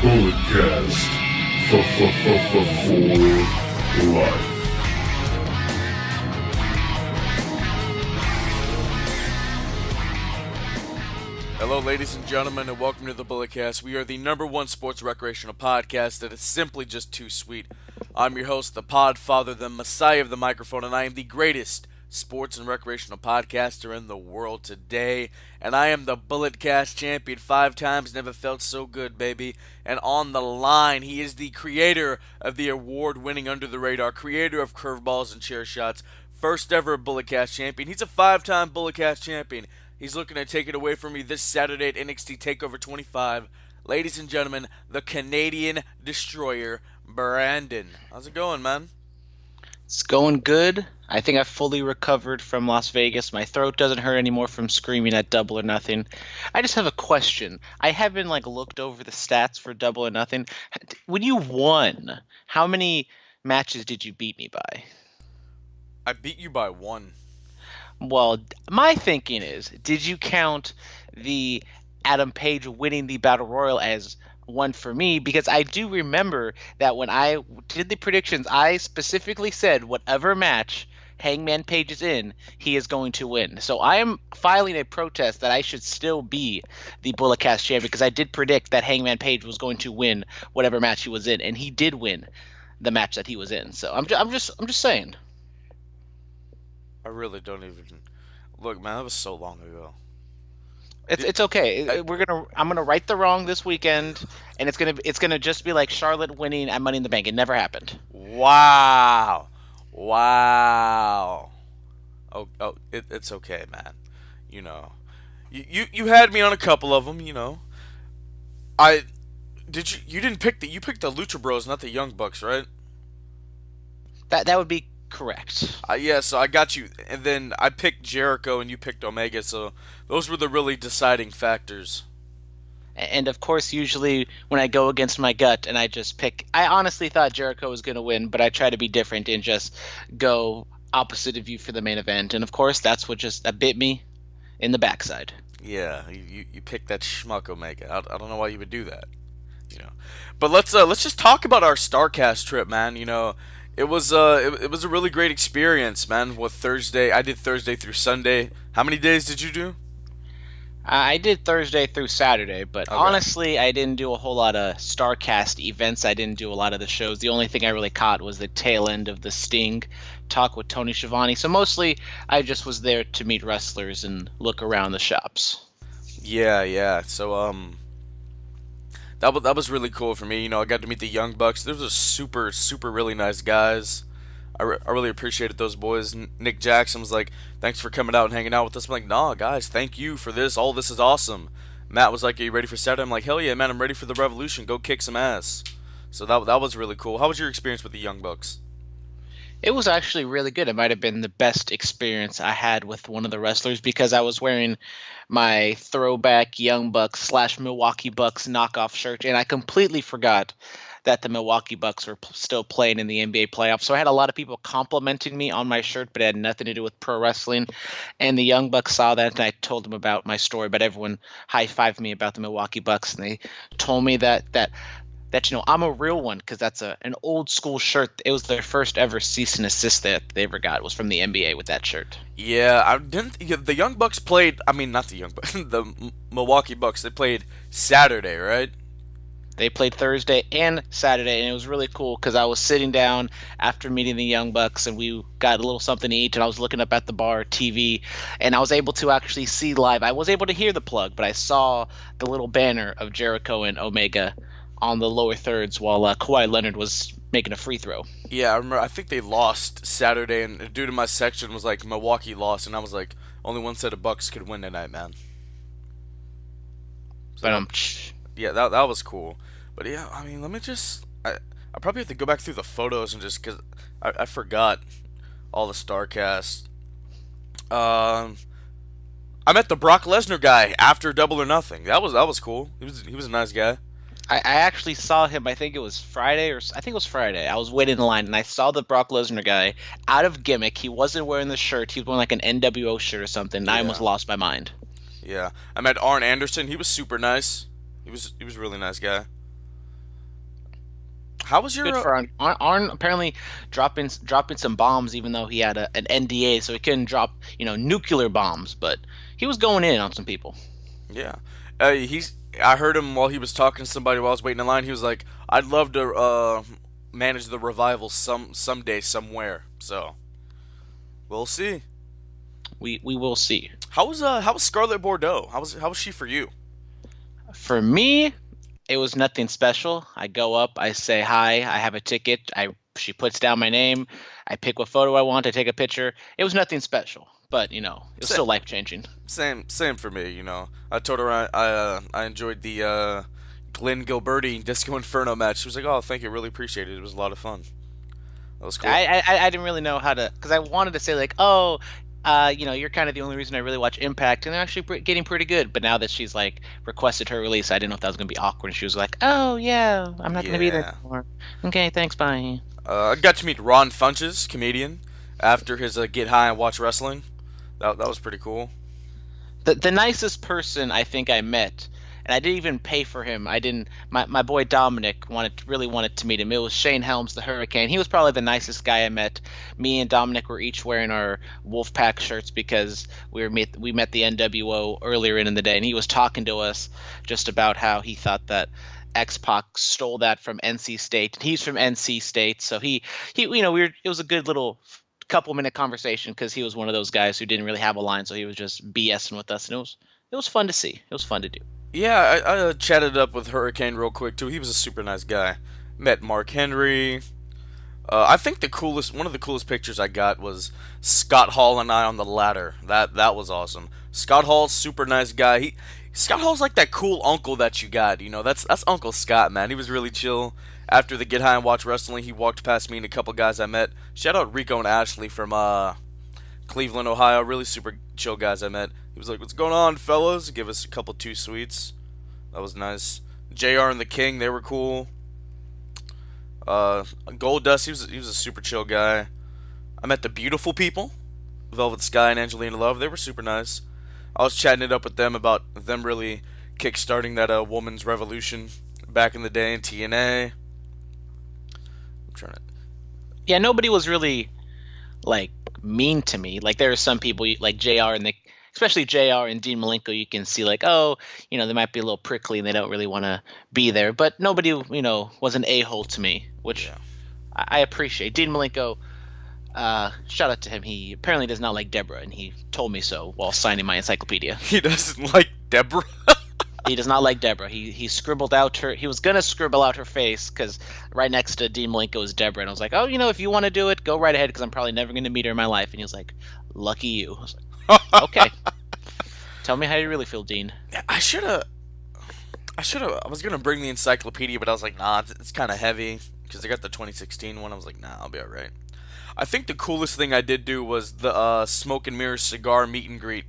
Bulletcast for life. Hello, ladies and gentlemen, and welcome to the Bulletcast. We are the #1 sports recreational podcast that is simply just too sweet. I'm your host, the Podfather, the Messiah of the microphone, and I am the greatest sports and recreational podcaster in the world today. And I am the Bulletcast champion 5 times, never felt so good, baby. And on the line, he is the creator of the award-winning Under the Radar, creator of curveballs and chair shots, first ever Bulletcast champion. He's a 5-time Bulletcast champion. He's looking to take it away from me this Saturday at NXT Takeover 25. Ladies and gentlemen, the Canadian Destroyer, Brandon. How's it going, man? It's going good. I think I've fully recovered from Las Vegas. My throat doesn't hurt anymore from screaming at Double or Nothing. I just have a question. I haven't looked over the stats for Double or Nothing. When you won, how many matches did you beat me by? I beat you by 1. Well, my thinking is, did you count the Adam Page winning the Battle Royal as one for me? Because I do remember that when I did the predictions, I specifically said whatever match Hangman Page is in, he is going to win. So I am filing a protest that I should still be the Bulletcast champion, because I did predict that Hangman Page was going to win whatever match he was in, and he did win the match that he was in. So I'm just saying. I really don't even look, man. That was so long ago. It's okay. I'm gonna right the wrong this weekend, and it's gonna just be like Charlotte winning at Money in the Bank. It never happened. Wow. It's okay, man. You know, you had me on a couple of them. You know, you didn't pick you picked the Lucha Bros, not the Young Bucks, right? That would be correct. Yeah, so I got you, and then I picked Jericho and you picked Omega, so those were the really deciding factors. And of course, usually when I go against my gut and I just pick, I honestly thought Jericho was going to win, but I try to be different and just go opposite of you for the main event. And of course, that's what that bit me in the backside. Yeah, you picked that schmuck Omega. I don't know why you would do that, you know. But let's just talk about our StarRcast trip, man. You know, it was a really great experience, man. With Thursday, I did Thursday through Sunday. How many days did you do? I did Thursday through Saturday, but okay. Honestly, I didn't do a whole lot of StarRcast events. I didn't do a lot of the shows. The only thing I really caught was the tail end of the Sting talk with Tony Schiavone. So mostly, I just was there to meet wrestlers and look around the shops. Yeah. So that was really cool for me. You know, I got to meet the Young Bucks. Those are super really nice guys. I really appreciated those boys. Nick Jackson was like, "Thanks for coming out and hanging out with us." I'm like, "Nah, guys, thank you for this. All this is awesome." Matt was like, "Are you ready for Saturday?" I'm like, "Hell yeah, man! I'm ready for the Revolution. Go kick some ass." So that was really cool. How was your experience with the Young Bucks? It was actually really good. It might have been the best experience I had with one of the wrestlers, because I was wearing my throwback Young Bucks / Milwaukee Bucks knockoff shirt, and I completely forgot that the Milwaukee Bucks were still playing in the NBA playoffs. So I had a lot of people complimenting me on my shirt, but it had nothing to do with pro wrestling. And the Young Bucks saw that, and I told them about my story. But everyone high-fived me about the Milwaukee Bucks, and they told me that you know, I'm a real one, because that's an old school shirt. It was their first ever cease and assist that they ever got was from the NBA with that shirt. Yeah, the Young Bucks played. I mean, not the Young Bucks. The Milwaukee Bucks. They played Saturday, right? They played Thursday and Saturday, and it was really cool because I was sitting down after meeting the Young Bucks, and we got a little something to eat, and I was looking up at the bar TV, and I was able to actually see live. I was able to hear the plug, but I saw the little banner of Jericho and Omega on the lower thirds while Kawhi Leonard was making a free throw. Yeah, I remember. I think they lost Saturday, and a dude in my section was like, "Milwaukee lost," and I was like, "Only one set of Bucks could win tonight, man." So, yeah, that was cool. But yeah, I mean, I probably have to go back through the photos and just, because I forgot all the StarRcast. I met the Brock Lesnar guy after Double or Nothing. That was cool. He was a nice guy. I actually saw him, I think it was Friday. I was waiting in line, and I saw the Brock Lesnar guy out of gimmick. He wasn't wearing the shirt. He was wearing like an NWO shirt or something, and I almost lost my mind. Yeah. I met Arn Anderson. He was super nice. He was a really nice guy. How was Good your for Arn apparently dropping some bombs, even though he had an NDA, so he couldn't drop nuclear bombs. But he was going in on some people. yeah? He's. I heard him while he was talking to somebody while I was waiting in line. He was like, "I'd love to manage the revival someday somewhere." So we'll see. We will see. How was Scarlett Bordeaux? How was she for you? For me, it was nothing special. I go up, I say hi, I have a ticket. She puts down my name. I pick what photo I want. I take a picture. It was nothing special, but it was Same, still life changing. same for me. I told her I enjoyed the Glenn Gilberti Disco Inferno match. She was like, "Oh, thank you, really appreciate it. It was a lot of fun. That was cool." I didn't really know how to, because I wanted to say like, oh, you're kind of the only reason I really watch Impact, and they're actually getting pretty good. But now that she's like requested her release, I didn't know if that was gonna be awkward. And she was like, "Oh yeah, I'm not gonna be there Yeah. anymore." Okay, thanks, bye. I got to meet Ron Funches, comedian, after his Get High and Watch Wrestling. That was pretty cool. The nicest person I think I met, and I didn't even pay for him. I didn't. My boy Dominic really wanted to meet him. It was Shane Helms, the Hurricane. He was probably the nicest guy I met. Me and Dominic were each wearing our Wolfpack shirts because we met the NWO earlier in the day, and he was talking to us just about how he thought that X-Pac stole that from NC State. He's from NC State, so he it was a good little couple minute conversation because he was one of those guys who didn't really have a line, so he was just BSing with us, and it was fun to see. It was fun to do. Yeah, I chatted up with Hurricane real quick too. He was a super nice guy. Met Mark Henry. I think one of the coolest pictures I got was Scott Hall and I on the ladder. That was awesome. Scott Hall's super nice guy. Scott Hall's like that cool uncle that you got. That's Uncle Scott, man. He was really chill. After the Get High and Watch Wrestling, he walked past me and a couple guys I met. Shout out Rico and Ashley from Cleveland, Ohio. Really super chill guys I met. He was like, "What's going on, fellas?" Give us a couple two sweets. That was nice. JR and the King, they were cool. Goldust, he was a super chill guy. I met the Beautiful People, Velvet Sky and Angelina Love. They were super nice. I was chatting it up with them about them really kickstarting that woman's revolution back in the day in TNA. I'm trying to. Yeah, nobody was really like mean to me. Like there are some people like JR and especially JR and Dean Malenko, you can see like, oh, they might be a little prickly and they don't really want to be there. But nobody, was an a-hole to me, which Yeah. I appreciate. Dean Malenko, shout out to him. He apparently does not like Deborah, and he told me so while signing my encyclopedia. He doesn't like Deborah. He does not like Deborah. He scribbled out her. He was gonna scribble out her face because right next to Dean Malenko is Deborah, and I was like, oh, if you want to do it, go right ahead because I'm probably never gonna meet her in my life. And he was like, lucky you. I was like, okay. Tell me how you really feel, Dean. I should have. I was gonna bring the encyclopedia, but I was like, nah, it's kind of heavy because I got the 2016 one. I was like, nah, I'll be alright. I think the coolest thing I did do was the Smoke and Mirrors cigar meet and greet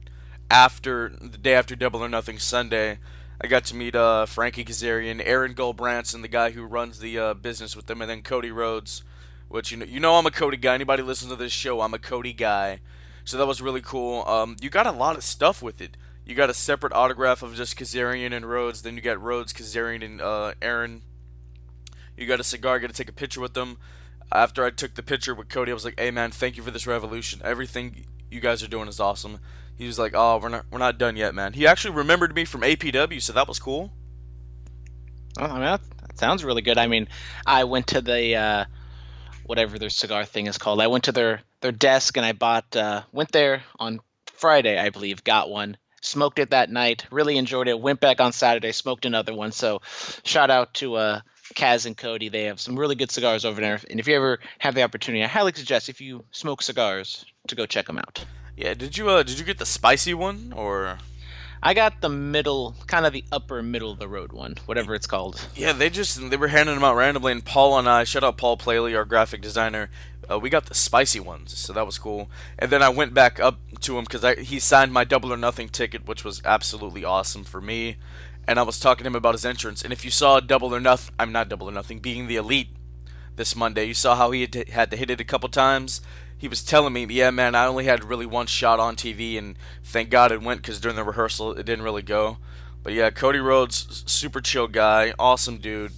the day after Double or Nothing Sunday. I got to meet Frankie Kazarian, Aaron Goldbranson, the guy who runs the business with them, and then Cody Rhodes, which I'm a Cody guy. Anybody listens to this show, I'm a Cody guy. So that was really cool. You got a lot of stuff with it. You got a separate autograph of just Kazarian and Rhodes. Then you got Rhodes, Kazarian, and Aaron. You got a cigar. Got to take a picture with them. After I took the picture with Cody, I was like, "Hey man, thank you for this revolution. Everything you guys are doing is awesome." He was like, "Oh, we're not done yet, man." He actually remembered me from APW, so that was cool. Oh, I mean, that sounds really good. I mean, I went to the whatever their cigar thing is called. I went to their desk and I went there on Friday, I believe, got one, smoked it that night, really enjoyed it, went back on Saturday, smoked another one. So shout out to Kaz and Cody. They have some really good cigars over there. And if you ever have the opportunity, I highly suggest if you smoke cigars to go check them out. Yeah, did you get the spicy one or? I got the middle, kind of the upper middle of the road one, whatever it's called. Yeah, they were handing them out randomly, and Paul and I, shout out Paul Playley, our graphic designer, we got the spicy ones, so that was cool. And then I went back up to him because he signed my Double or Nothing ticket, which was absolutely awesome for me. And I was talking to him about his entrance. And if you saw Double or Nothing, I'm not Double or Nothing, being the Elite this Monday, you saw how he had to hit it a couple times. He was telling me, yeah, man, I only had really one shot on TV, and thank God it went because during the rehearsal it didn't really go. But yeah, Cody Rhodes, super chill guy, awesome dude.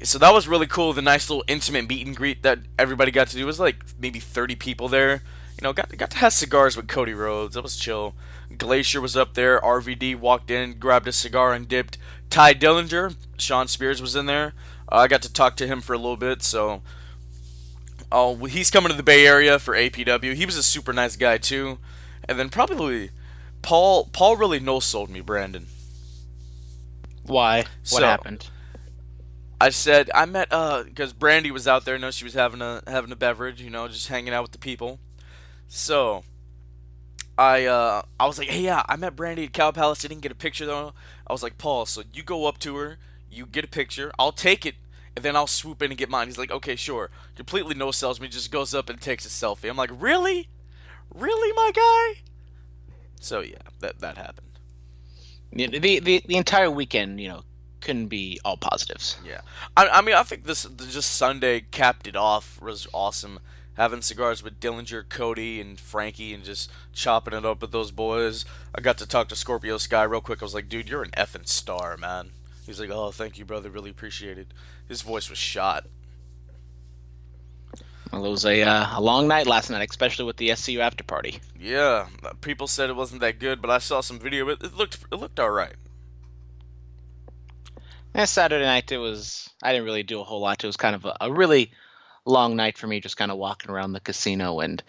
So that was really cool. The nice little intimate meet and greet that everybody got to do. It was like maybe 30 people there. Got to have cigars with Cody Rhodes. That was chill. Glacier was up there. RVD walked in, grabbed a cigar and dipped. Ty Dillinger, Sean Spears was in there. I got to talk to him for a little bit. So, he's coming to the Bay Area for APW. He was a super nice guy too. And then probably Paul. Paul really no sold me, Brandon. Why? What So happened? I said I met because Brandy was out there. She was having a beverage. Just hanging out with the people. So I was like, hey, yeah, I met Brandy at Cow Palace. I didn't get a picture though. I was like, Paul, so you go up to her, you get a picture, I'll take it, and then I'll swoop in and get mine. He's like, okay, sure. Completely no sells me, just goes up and takes a selfie. I'm like, really, really, my guy. So yeah, that happened. The entire weekend, couldn't be all positives. Yeah, I mean, I think this just Sunday capped it off. Was awesome. Having cigars with Dillinger, Cody, and Frankie, and just chopping it up with those boys. I got to talk to Scorpio Sky real quick. I was like, dude, you're an effing star, man. He's like, oh, thank you, brother. Really appreciate it. His voice was shot. Well, it was a long night last night, especially with the SCU after party. Yeah, people said it wasn't that good, but I saw some video. It looked all right. And Saturday night, I didn't really do a whole lot. It was kind of a really long night for me, just kind of walking around the casino and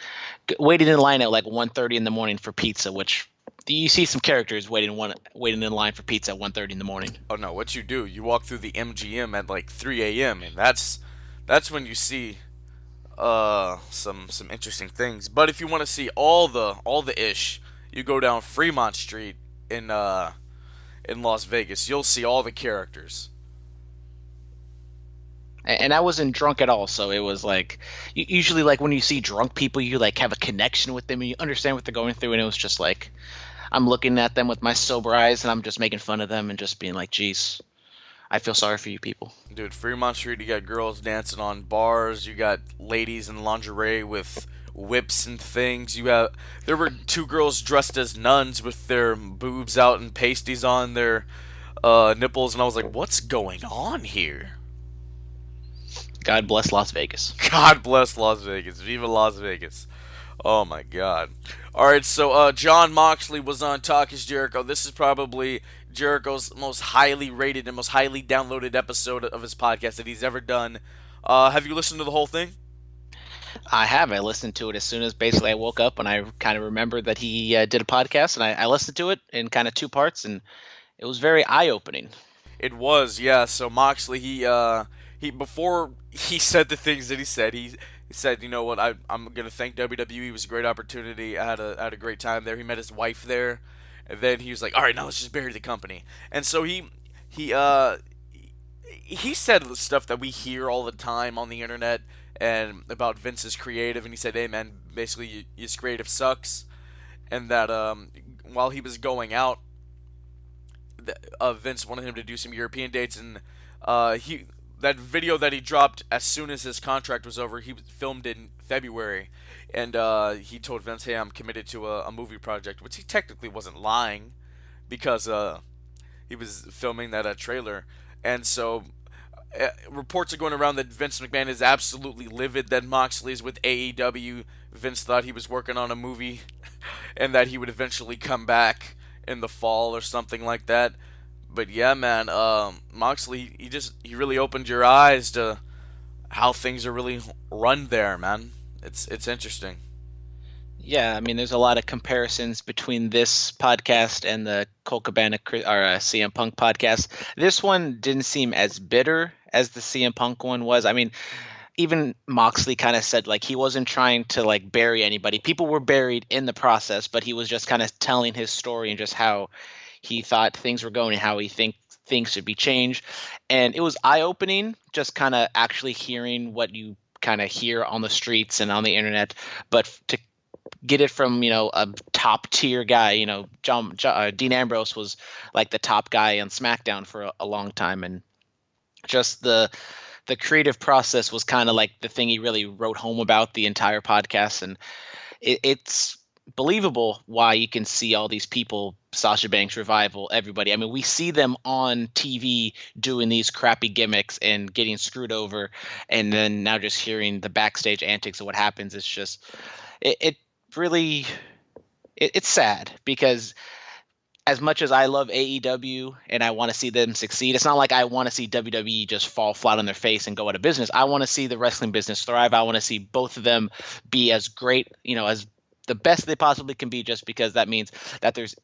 waiting in line at like 1:30 in the morning for pizza, which you see some characters waiting in line for pizza at 1:30 in the morning. Oh no, what you do? You walk through the MGM at like 3 a.m. and that's when you see some interesting things. But if you want to see all the ish, you go down Fremont Street in Las Vegas. You'll see all the characters. And I wasn't drunk at all, so it was like usually like when you see drunk people, you like have a connection with them and you understand what they're going through. And it was just like I'm looking at them with my sober eyes and I'm just making fun of them and just being like, geez, I feel sorry for you people. Dude, Fremont Street, you got girls dancing on bars, you got ladies in lingerie with whips and things. There were two girls dressed as nuns with their boobs out and pasties on their nipples, and I was like, what's going on here? God bless Las Vegas. God bless Las Vegas. Viva Las Vegas. Oh my God. Alright, so John Moxley was on Talk is Jericho. This is probably Jericho's most highly rated and most highly downloaded episode of his podcast that he's ever done. Have you listened to the whole thing? I have. I listened to it as soon as basically I woke up and I kind of remembered that he did a podcast, and I listened to it in kind of two parts, and it was very eye-opening. It was, yeah. So Moxley, he before he said the things that he said, he said, you know what, I'm gonna thank WWE. It was a great opportunity. I had a great time there. He met his wife there, and then he was like, all right, now let's just bury the company. And so he said stuff that we hear all the time on the internet and about Vince's creative, and he said, hey man, basically his creative sucks, and that while he was going out, Vince wanted him to do some European dates, and he that video that he dropped as soon as his contract was over, he was filmed in February, and he told Vince, hey, I'm committed to a movie project, which he technically wasn't lying, because he was filming that trailer, and so reports are going around that Vince McMahon is absolutely livid that Moxley is with AEW. Vince thought he was working on a movie, and that he would eventually come back in the fall or something like that. But yeah, man, Moxley, he really opened your eyes to how things are really run there, man. It's interesting. Yeah, I mean, there's a lot of comparisons between this podcast and the Colt Cabana or CM Punk podcast. This one didn't seem as bitter as the CM Punk one was. I mean, even Moxley kind of said like he wasn't trying to like bury anybody. People were buried in the process, but he was just kind of telling his story and just how he thought things were going and how he think things should be changed. And it was eye-opening just kind of actually hearing what you kind of hear on the streets and on the internet, but to get it from a top tier guy. Dean Ambrose was like the top guy on SmackDown for a long time, and just the creative process was kind of like the thing he really wrote home about the entire podcast. And it's believable why you can see all these people Sasha Banks, Revival, everybody. I mean, we see them on TV doing these crappy gimmicks and getting screwed over, and then now just hearing the backstage antics of what happens, it's just it really it's sad because as much as I love AEW and I want to see them succeed, it's not like I want to see WWE just fall flat on their face and go out of business. I want to see the wrestling business thrive. I want to see both of them be as great, as the best they possibly can be, just because that means that there's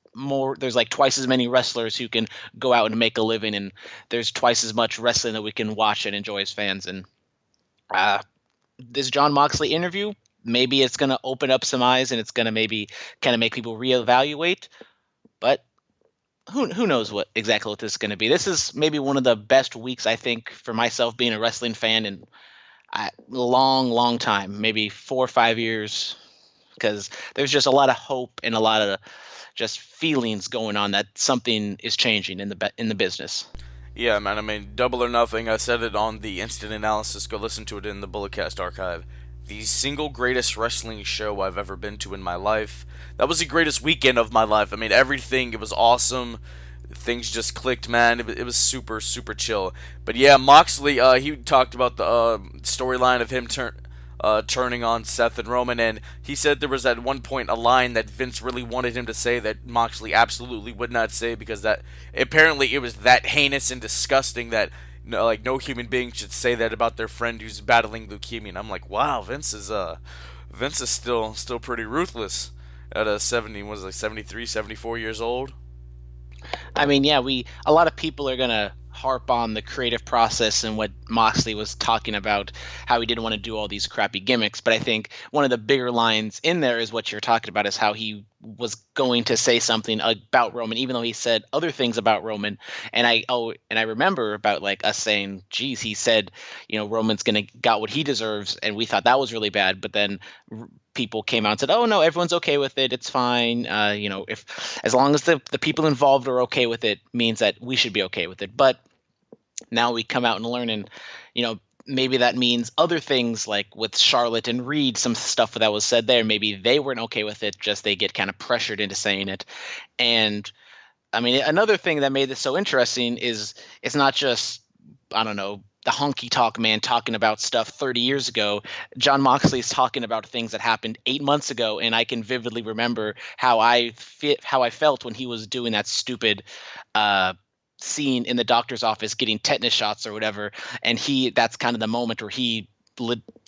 like twice as many wrestlers who can go out and make a living, and there's twice as much wrestling that we can watch and enjoy as fans. And this Jon Moxley interview, maybe it's going to open up some eyes and it's going to maybe kind of make people reevaluate, but who knows what this is going to be. This is maybe one of the best weeks, I think, for myself being a wrestling fan in a long time, maybe 4 or 5 years, because there's just a lot of hope and a lot of just feelings going on that something is changing in the business. Yeah, man. I mean, Double or Nothing. I said it on the instant analysis. Go listen to it in the Bulletcast archive. The single greatest wrestling show I've ever been to in my life. That was the greatest weekend of my life. I mean, everything, it was awesome. Things just clicked, man. It was super, super chill. But yeah, Moxley, he talked about the storyline of him turning on Seth and Roman, and he said there was at one point a line that Vince really wanted him to say that Moxley absolutely would not say, because that apparently it was that heinous and disgusting that no human being should say that about their friend who's battling leukemia. And I'm like, wow, Vince is still pretty ruthless at 73, 74 years old. I mean, yeah, a lot of people are gonna harp on the creative process and what Moxley was talking about, how he didn't want to do all these crappy gimmicks. But I think one of the bigger lines in there is what you're talking about, is how he was going to say something about Roman, even though he said other things about Roman. And I remember about like us saying, geez, he said, Roman's got what he deserves. And we thought that was really bad. But then people came out and said, oh no, everyone's okay with it. It's fine. If as long as the people involved are okay with it, means that we should be okay with it. But now we come out and learn, and maybe that means other things, like with Charlotte and Reed, some stuff that was said there, maybe they weren't okay with it, just they get kind of pressured into saying it. And I mean, another thing that made this so interesting is it's not just, I don't know, the honky talk man talking about stuff 30 years ago. Jon Moxley is talking about things that happened 8 months ago, and I can vividly remember how I felt when he was doing that stupid scene in the doctor's office getting tetanus shots or whatever. And that's kind of the moment where he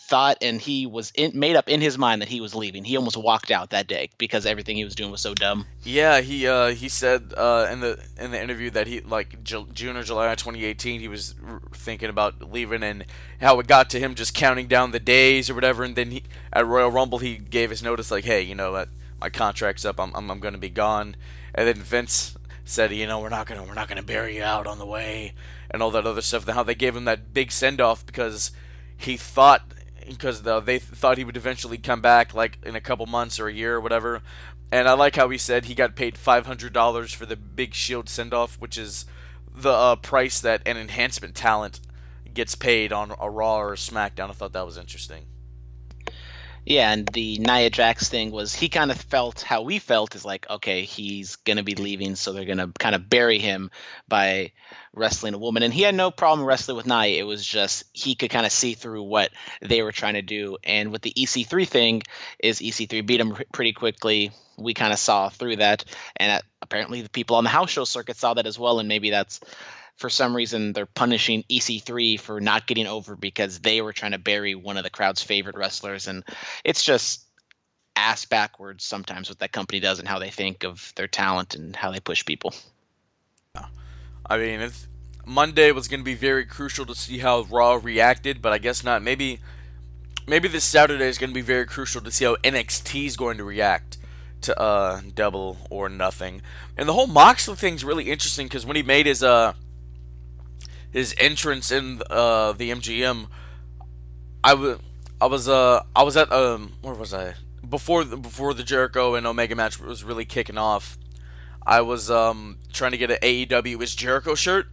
thought, and he was made up in his mind that he was leaving. He almost walked out that day because everything he was doing was so dumb. Yeah, he said in the interview that he, like, June or July of 2018, he was thinking about leaving, and how it got to him just counting down the days or whatever. And then at Royal Rumble he gave his notice, like, hey, my contract's up, I'm gonna be gone. And then Vince said, we're not gonna bury you out on the way, and all that other stuff. And how they gave him that big send off because they thought he would eventually come back, like in a couple months or a year or whatever. And I like how he said he got paid $500 for the big Shield send off, which is the price that an enhancement talent gets paid on a Raw or a SmackDown. I thought that was interesting. Yeah, and the Nia Jax thing was, he kind of felt how we felt, is like, okay, he's going to be leaving, so they're going to kind of bury him by wrestling a woman. And he had no problem wrestling with Nia. It was just he could kind of see through what they were trying to do. And with the EC3 thing, is EC3 beat him pretty quickly. We kind of saw through that. And apparently the people on the house show circuit saw that as well. And maybe that's, for some reason, they're punishing EC3 for not getting over because they were trying to bury one of the crowd's favorite wrestlers. And it's just ass backwards sometimes what that company does and how they think of their talent and how they push people. I mean, Monday was going to be very crucial to see how Raw reacted, but I guess not. Maybe this Saturday is going to be very crucial to see how NXT is going to react to Double or Nothing. And the whole Moxley thing's really interesting because when he made his entrance in the MGM, I was at where was I? Before the Jericho and Omega match was really kicking off. I was trying to get an AEW is Jericho shirt,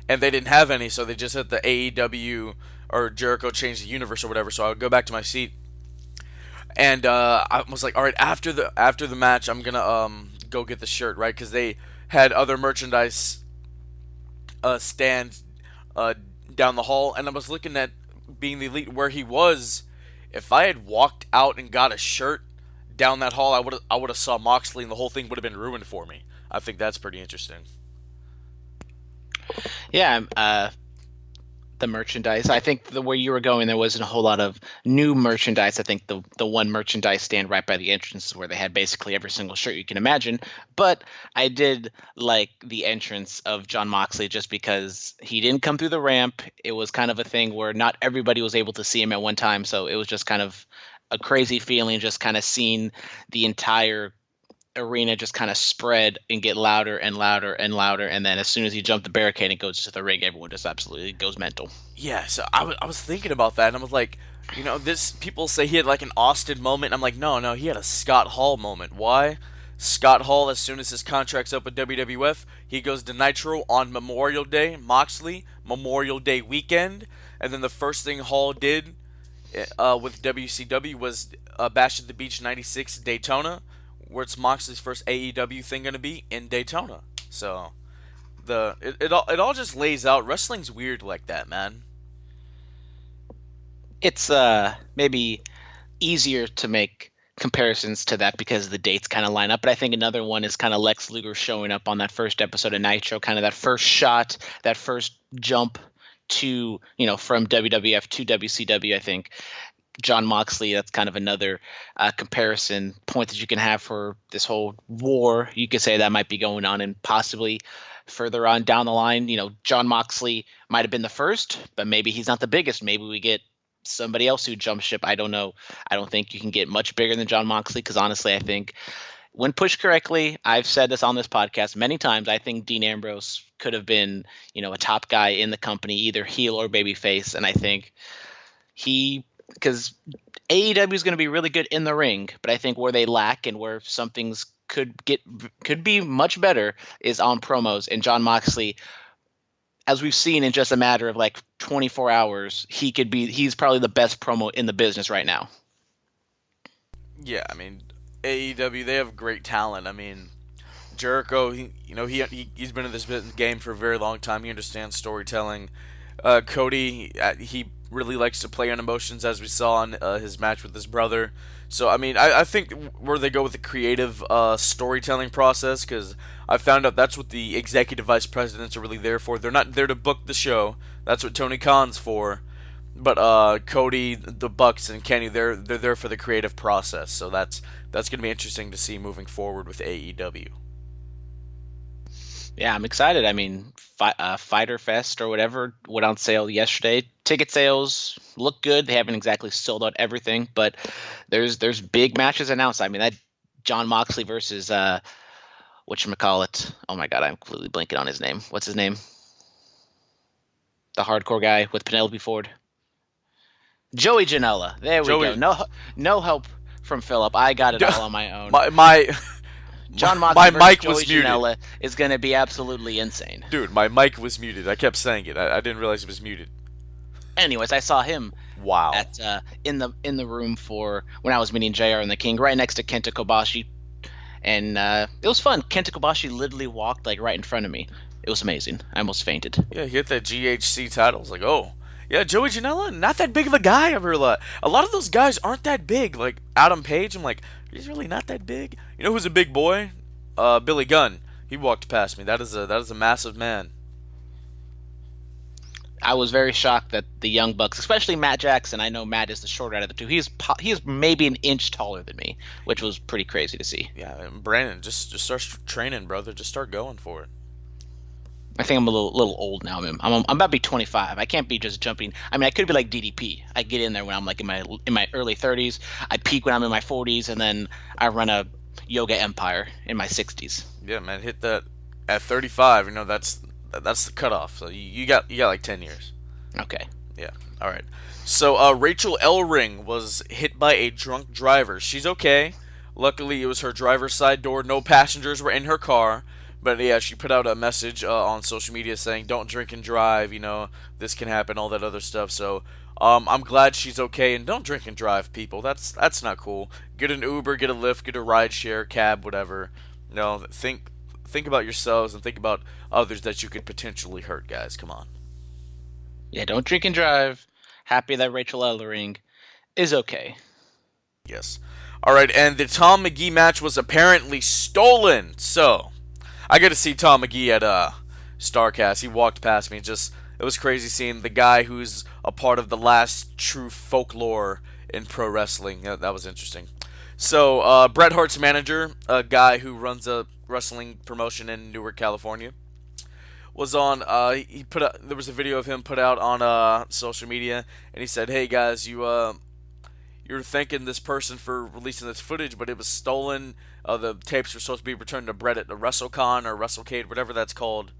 and they didn't have any, so they just had the AEW or Jericho Change the Universe or whatever. So I would go back to my seat, and I was like, all right, after the match, I'm gonna go get the shirt, right? Because they had other merchandise stand uh, down the hall, and I was looking at being the elite where he was. If I had walked out and got a shirt down that hall, I would have saw Moxley, and the whole thing would have been ruined for me. I think that's pretty interesting. Yeah, the merchandise. I think the where you were going, there wasn't a whole lot of new merchandise. I think the one merchandise stand right by the entrance is where they had basically every single shirt you can imagine. But I did like the entrance of John Moxley just because he didn't come through the ramp. It was kind of a thing where not everybody was able to see him at one time, so it was just kind of a crazy feeling, just kind of seeing the entire arena just kind of spread and get louder and louder and louder, and then as soon as he jumped the barricade and goes to the ring, everyone just absolutely goes mental. Yeah, so I was thinking about that, and I was like, this people say he had like an Austin moment. I'm like, no, he had a Scott Hall moment. Why? Scott Hall, as soon as his contract's up with WWF, he goes to Nitro on Memorial Day. Moxley, Memorial Day weekend, and then the first thing Hall did with WCW was Bash at the Beach '96 Daytona, where it's Moxley's first AEW thing going to be in Daytona. So it all just lays out. Wrestling's weird like that, man. It's maybe easier to make comparisons to that because the dates kind of line up, but I think another one is kind of Lex Luger showing up on that first episode of Nitro, kind of that first shot, that first jump to, from WWF to WCW. I think John Moxley, that's kind of another comparison point that you can have for this whole war. You could say that might be going on, and possibly further on down the line, John Moxley might have been the first, but maybe he's not the biggest. Maybe we get somebody else who jumps ship. I don't know. I don't think you can get much bigger than John Moxley, because honestly, I think when pushed correctly, I've said this on this podcast many times, I think Dean Ambrose could have been, a top guy in the company, either heel or babyface, and I think because AEW is going to be really good in the ring, but I think where they lack and where some things could be much better is on promos. And John Moxley, as we've seen in just a matter of like 24 hours, he's probably the best promo in the business right now. Yeah, I mean, AEW, they have great talent. I mean, Jericho, he's been in this game for a very long time. He understands storytelling. Cody, he really likes to play on emotions, as we saw in his match with his brother. So, I mean, I think where they go with the creative storytelling process, because I found out that's what the executive vice presidents are really there for. They're not there to book the show. That's what Tony Khan's for. But Cody, the Bucks, and Kenny, they're there for the creative process. So that's going to be interesting to see moving forward with AEW. Yeah, I'm excited. I mean, Fighter Fest or whatever went on sale yesterday. Ticket sales look good. They haven't exactly sold out everything, but there's big matches announced. I mean, that John Moxley versus whatchamacallit. Oh my God, I'm completely blanking on his name. What's his name? The hardcore guy with Penelope Ford. Joey Janela. There we go. No help from Phillip. I got it all on my own. John Moxley versus mic Joey was muted. Janela is going to be absolutely insane. Dude, my mic was muted. I kept saying it. I didn't realize it was muted. Anyways, I saw him Wow. at in the room for when I was meeting JR and the King, right next to Kenta Kobashi, and it was fun. Kenta Kobashi literally walked like right in front of me. It was amazing. I almost fainted. Yeah, he hit that GHC title. I was like, oh. Yeah, Joey Janela, not that big of a guy. A lot of those guys aren't that big. Like Adam Page, I'm like, he's really not that big. You know who's a big boy? Billy Gunn. He walked past me. That is a massive man. I was very shocked that the Young Bucks, especially Matt Jackson, I know Matt is the shorter out of the two. He's maybe an inch taller than me, which was pretty crazy to see. Yeah, and Brandon, just start training, brother. Just start going for it. I think I'm a little old now. I'm about to be 25. I can't be just jumping. I mean, I could be like DDP. I get in there when I'm like in my early 30s. I peak when I'm in my 40s, and then I run a yoga empire in my 60s. Yeah, man, hit that at 35. That's the cutoff. So you got like 10 years. Okay. Yeah. All right. So Rachel Ellering was hit by a drunk driver. She's okay. Luckily, it was her driver's side door. No passengers were in her car. But yeah, she put out a message on social media saying, "Don't drink and drive. This can happen. All that other stuff." So I'm glad she's okay, and don't drink and drive, people. That's not cool. Get an Uber, get a Lyft, get a rideshare, cab, whatever. No, think about yourselves and think about others that you could potentially hurt, guys. Come on. Yeah, don't drink and drive. Happy that Rachel Ellering is okay. Yes. All right, and the Tom McGee match was apparently stolen. So, I got to see Tom McGee at Starrcast. He walked past me. Just it was crazy seeing the guy who's a part of the last true folklore in pro wrestling. That was interesting. So, Bret Hart's manager, a guy who runs a wrestling promotion in Newark, California, was on. He put out, there was a video of him put out on social media, and he said, "Hey guys, you're thanking this person for releasing this footage, but it was stolen. The tapes were supposed to be returned to Brett at the WrestleCon or WrestleCade, whatever that's called,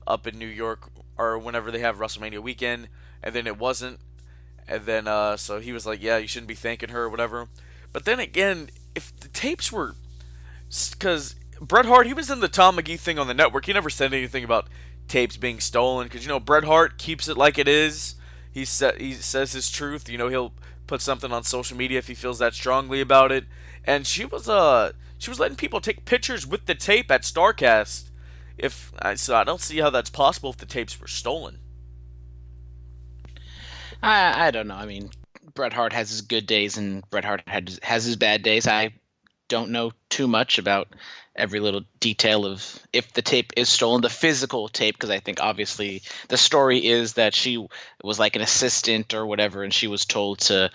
up in New York, or whenever they have WrestleMania weekend, and then it wasn't. And then, so he was like, yeah, you shouldn't be thanking her or whatever. But then again, if the tapes were, because Bret Hart, he was in the Tom McGee thing on the network. He never said anything about tapes being stolen, because Bret Hart keeps it like it is. He says his truth. He'll put something on social media if he feels that strongly about it. And she was letting people take pictures with the tape at Starrcast. So I don't see how that's possible if the tapes were stolen. I don't know. I mean, Bret Hart has his good days and Bret Hart has his bad days. I don't know too much about every little detail of if the tape is stolen, the physical tape, because I think obviously the story is that she was like an assistant or whatever, and she was told to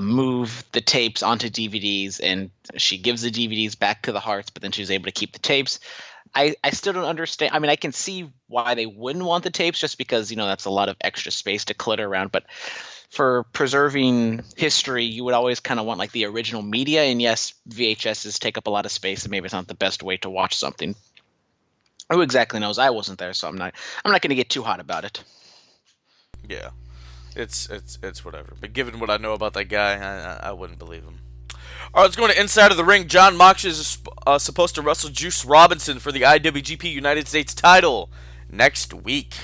move the tapes onto DVDs, and she gives the DVDs back to the Harts, but then she was able to keep the tapes. I still don't understand. I mean, I can see why they wouldn't want the tapes, just because, that's a lot of extra space to clutter around. But for preserving history, you would always kind of want like the original media. And yes, VHSs take up a lot of space, and maybe it's not the best way to watch something. Who exactly knows? I wasn't there, so I'm not going to get too hot about it. Yeah, it's whatever. But given what I know about that guy, I wouldn't believe him. All right, let's go to Inside of the Ring. Jon Moxley is supposed to wrestle Juice Robinson for the IWGP United States title next week.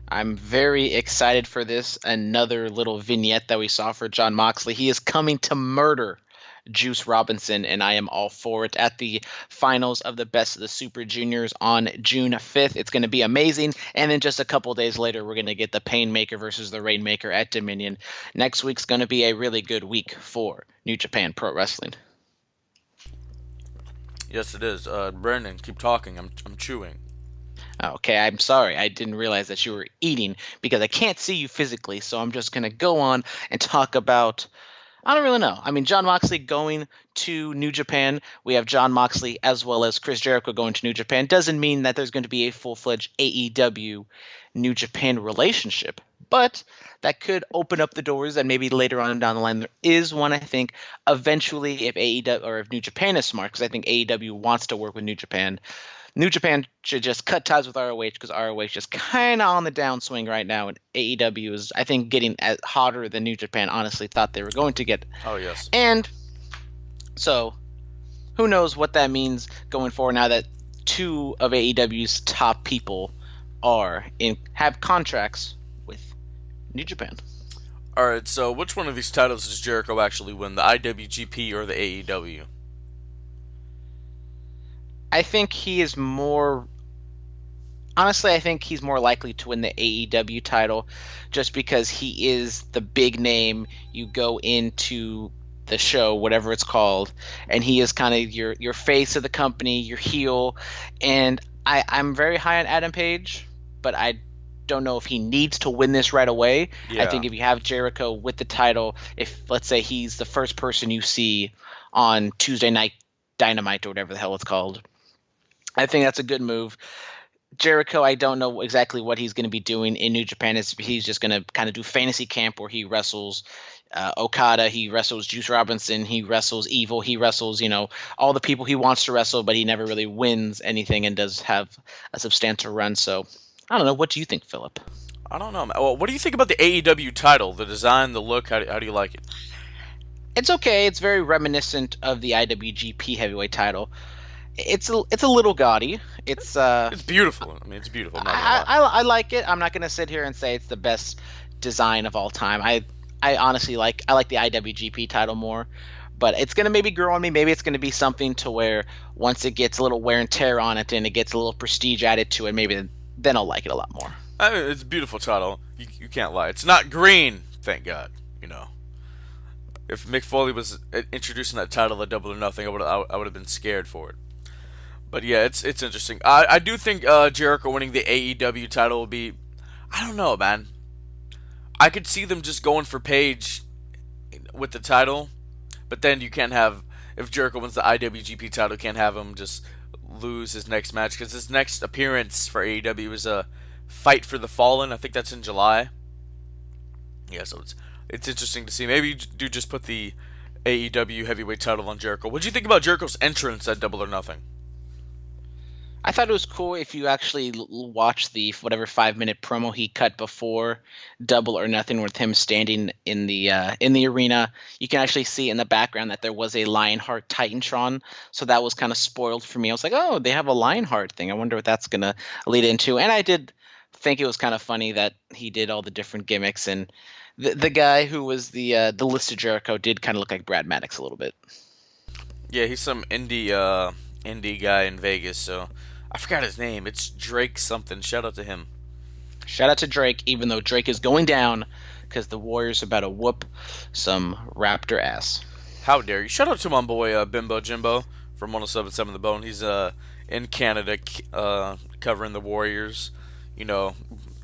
I'm very excited for this. Another little vignette that we saw for Jon Moxley. He is coming to murder Juice Robinson, and I am all for it. At the finals of the Best of the Super Juniors on June 5th. It's going to be amazing. And then just a couple days later, we're going to get the Painmaker versus the Rainmaker at Dominion. Next week's going to be a really good week for New Japan Pro Wrestling. Yes, it is. Brandon, keep talking. I'm chewing. Okay, I'm sorry. I didn't realize that you were eating because I can't see you physically. So I'm just going to go on and talk about... I don't really know. I mean, Jon Moxley going to New Japan. We have Jon Moxley as well as Chris Jericho going to New Japan. Doesn't mean that there's going to be a full-fledged AEW New Japan relationship. But that could open up the doors, and maybe later on down the line there is one, I think, eventually if AEW or if New Japan is smart, because I think AEW wants to work with New Japan. New Japan should just cut ties with ROH, because ROH is kind of on the downswing right now, and AEW is, I think, getting hotter than New Japan honestly thought they were going to get. Oh, yes. And so who knows what that means going forward now that two of AEW's top people have contracts with New Japan. All right, so which one of these titles does Jericho actually win, the IWGP or the AEW? I think he is more... Honestly, I think he's more likely to win the AEW title just because he is the big name. You go into the show, whatever it's called, and he is kind of your face of the company, your heel. And I'm very high on Adam Page, but I don't know if he needs to win this right away. Yeah. I think if you have Jericho with the title, if, let's say, he's the first person you see on Tuesday Night Dynamite or whatever the hell it's called, I think that's a good move. Jericho, I don't know exactly what he's going to be doing in New Japan. He's just going to kind of do fantasy camp where he wrestles Okada, he wrestles Juice Robinson, he wrestles Evil, he wrestles, all the people he wants to wrestle, but he never really wins anything and does have a substantial run. So I don't know. What do you think, Philip? I don't know. Well, what do you think about the AEW title, the design, the look? How do you like it? It's okay. It's very reminiscent of the IWGP heavyweight title. It's a little gaudy. It's beautiful. I mean, it's beautiful. I like it. I'm not gonna sit here and say it's the best design of all time. I honestly like the IWGP title more, But it's gonna maybe grow on me. Maybe it's gonna be something to where once it gets a little wear and tear on it, and it gets a little prestige added to it, maybe then I'll like it a lot more. I mean, it's a beautiful title. You can't lie. It's not green, thank God. You know, if Mick Foley was introducing that title at Double or Nothing, I would have been scared for it. But yeah, it's interesting. I do think Jericho winning the AEW title will be. I don't know, man. I could see them just going for Page with the title, but then you can't have if Jericho wins the IWGP title, you can't have him just lose his next match because his next appearance for AEW is a Fight for the Fallen. I think that's in July. Yeah, so it's interesting to see. Maybe you do just put the AEW heavyweight title on Jericho. What do you think about Jericho's entrance at Double or Nothing? I thought it was cool if you actually watch the whatever 5 minute promo he cut before Double or Nothing with him standing in the arena. You can actually see in the background that there was a Lionheart Titantron, so that was kind of spoiled for me. I was like, oh, they have a Lionheart thing. I wonder what that's gonna lead into. And I did think it was kind of funny that he did all the different gimmicks, and the guy who was the listed Jericho did kind of look like Brad Maddox a little bit. Yeah, he's some indie guy in Vegas, so I forgot his name. It's Drake something. Shout out to him. Shout out to Drake, even though Drake is going down because the Warriors are about to whoop some Raptor ass. How dare you? Shout out to my boy Bimbo Jimbo from 107.7 The Bone. He's in Canada covering the Warriors. You know,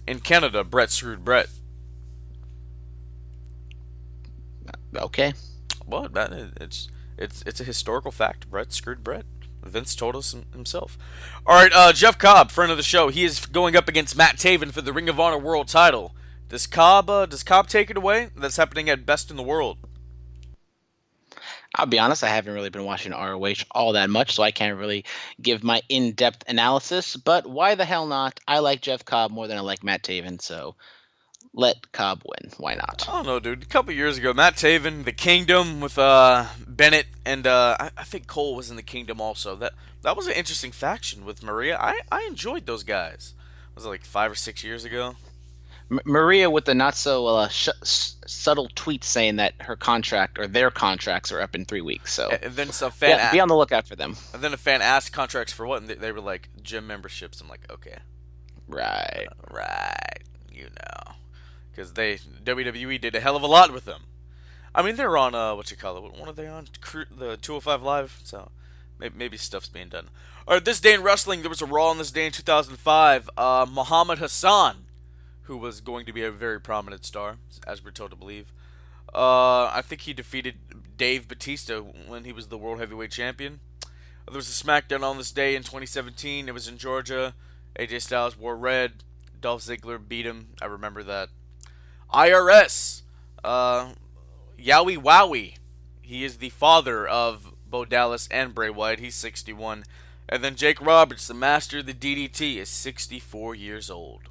in Canada, Brett screwed Brett. Okay. Well, man, it's a historical fact. Brett screwed Brett. Vince told us himself. All right, Jeff Cobb, friend of the show. He is going up against Matt Taven for the Ring of Honor World Title. Does Cobb take it away? That's happening at Best in the World. I'll be honest, I haven't really been watching ROH all that much, so I can't really give my in-depth analysis. But why the hell not? I like Jeff Cobb more than I like Matt Taven, so let Cobb win. Why not? I don't know, dude. A couple years ago, Matt Taven, the Kingdom with Bennett, and I think Cole was in the Kingdom also. That was an interesting faction with Maria. I enjoyed those guys. Was it like 5 or 6 years ago? Maria with the not so subtle tweet saying that her contract or their contracts are up in 3 weeks. So And then some fan be on the lookout for them. and then a fan asked contracts for what, and they were like gym memberships. I'm like, okay, Right. right, you know, because WWE did a hell of a lot with them. I mean, they're on what you call it? What are they on? The 205 Live. So maybe stuff's being done. All right, this day in wrestling, there was a Raw on this day in 2005. Muhammad Hassan, who was going to be a very prominent star, as we're told to believe. I think he defeated Dave Batista when he was the World Heavyweight Champion. There was a SmackDown on this day in 2017. It was in Georgia. AJ Styles wore red. Dolph Ziggler beat him. I remember that. IRS. Yowie Wowie. He is the father of Bo Dallas and Bray Wyatt. He's 61. And then Jake Roberts, the master of the DDT, is 64 years old.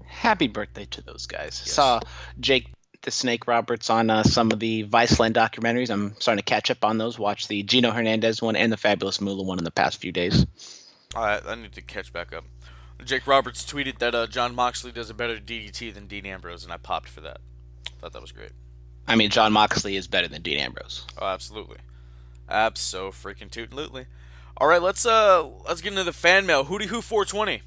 Happy birthday to those guys. Yes. Saw Jake the Snake Roberts on some of the Viceland documentaries. I'm starting to catch up on those. Watched the Gino Hernandez one and the Fabulous Moolah one in the past few days. I need to catch back up. Jake Roberts tweeted that John Moxley does a better DDT than Dean Ambrose, and I popped for that. Thought that was great. I mean, John Moxley is better than Dean Ambrose. Oh, absolutely. Abso-freaking-tootin'-lutely. All right, let's get into the fan mail. Hootie Hoo 420.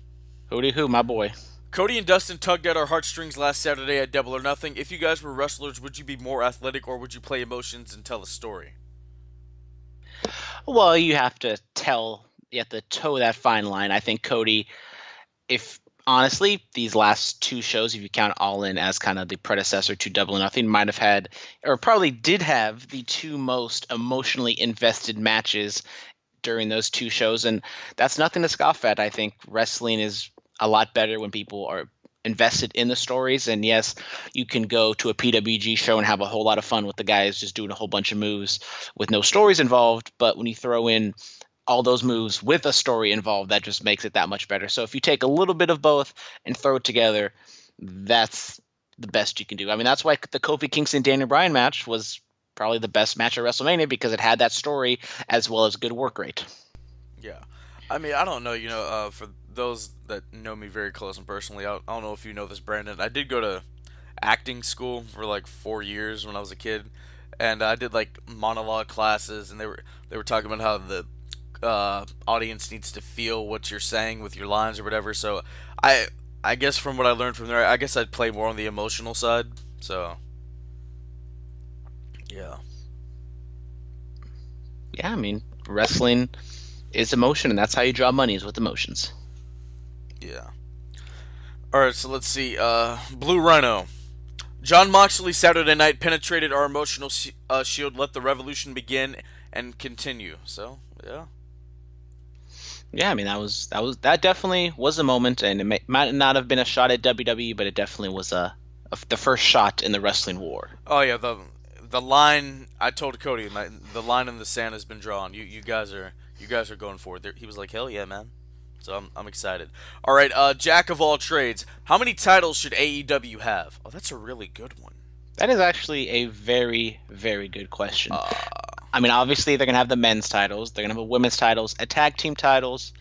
Hootie Hoo, my boy. Cody and Dustin tugged at our heartstrings last Saturday at Double or Nothing. If you guys were wrestlers, would you be more athletic or would you play emotions and tell a story? Well, you have to toe that fine line. I think Cody, if honestly, these last two shows, if you count All In as kind of the predecessor to Double or Nothing, might have had, or probably did have, the two most emotionally invested matches during those two shows. And that's nothing to scoff at. I think wrestling is a lot better when people are invested in the stories. And yes, you can go to a PWG show and have a whole lot of fun with the guys just doing a whole bunch of moves with no stories involved. But when you throw in all those moves with a story involved, that just makes it that much better. So if you take a little bit of both and throw it together, that's the best you can do. I mean, that's why the Kofi Kingston Daniel Bryan match was probably the best match at WrestleMania, because it had that story as well as good work rate. Yeah. I mean, I don't know, for those that know me very close and personally, I don't know if you know this, Brandon. I did go to acting school for like 4 years when I was a kid. and I did like monologue classes, and they were talking about how the audience needs to feel what you're saying with your lines or whatever. So I I guess from what I learned from there, I guess I'd play more on the emotional side. So yeah, Yeah, I mean, wrestling is emotion, and that's how you draw money is with emotions. yeah. All right, so let's see. Blue Rhino. John Moxley Saturday night penetrated our emotional shield, let the revolution begin and continue. So yeah. Yeah, I mean that definitely was a moment, and might not have been a shot at WWE, but it definitely was the first shot in the wrestling war. Oh yeah, the line I told Cody, the line in the sand has been drawn. You guys are going for it. He was like, hell yeah, man. So I'm excited. All right, Jack of all trades. How many titles should AEW have? Oh, that's a really good one. That is actually a very, very good question. Uh, I mean, obviously they're gonna have the men's titles, they're gonna have a women's titles, a tag team titles.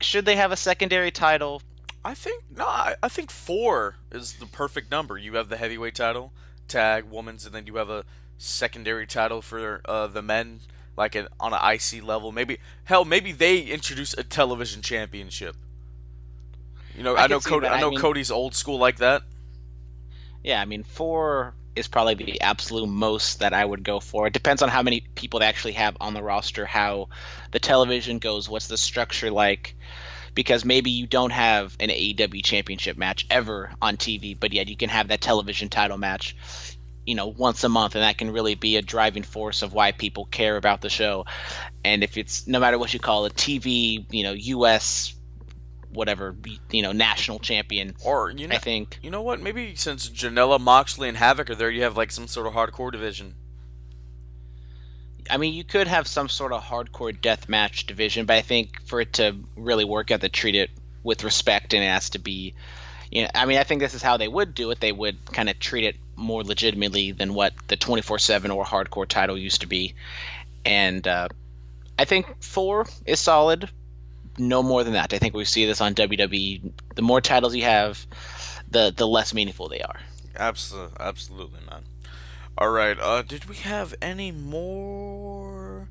Should they have a secondary title? I think no. I think four is the perfect number. You have the heavyweight title, tag, women's, and then you have a secondary title for the men, like on an IC level. Maybe hell, maybe they introduce a television championship. I I can know see Cody. that. I I know mean, Cody's old school like that. yeah, I mean, four is probably the absolute most that I would go for. It depends on how many people they actually have on the roster, how the television goes, what's the structure like. Because maybe you don't have an AEW championship match ever on TV, but yet you can have that television title match, once a month, and that can really be a driving force of why people care about the show. And if it's no matter what you call it, TV, US whatever, national champion, Or I think. you know what? Maybe since Janela, Moxley, and Havoc are there, you have like some sort of hardcore division. I mean, you could have some sort of hardcore death match division, but I think for it to really work, you have to treat it with respect, and it has to be, I mean, I think this is how they would do it. They would kind of treat it more legitimately than what the 24/7 or hardcore title used to be. And I think four is solid. No more than that. I think we see this on WWE. The more titles you have, the less meaningful they are. Absolutely, man. All right. Did we have any more?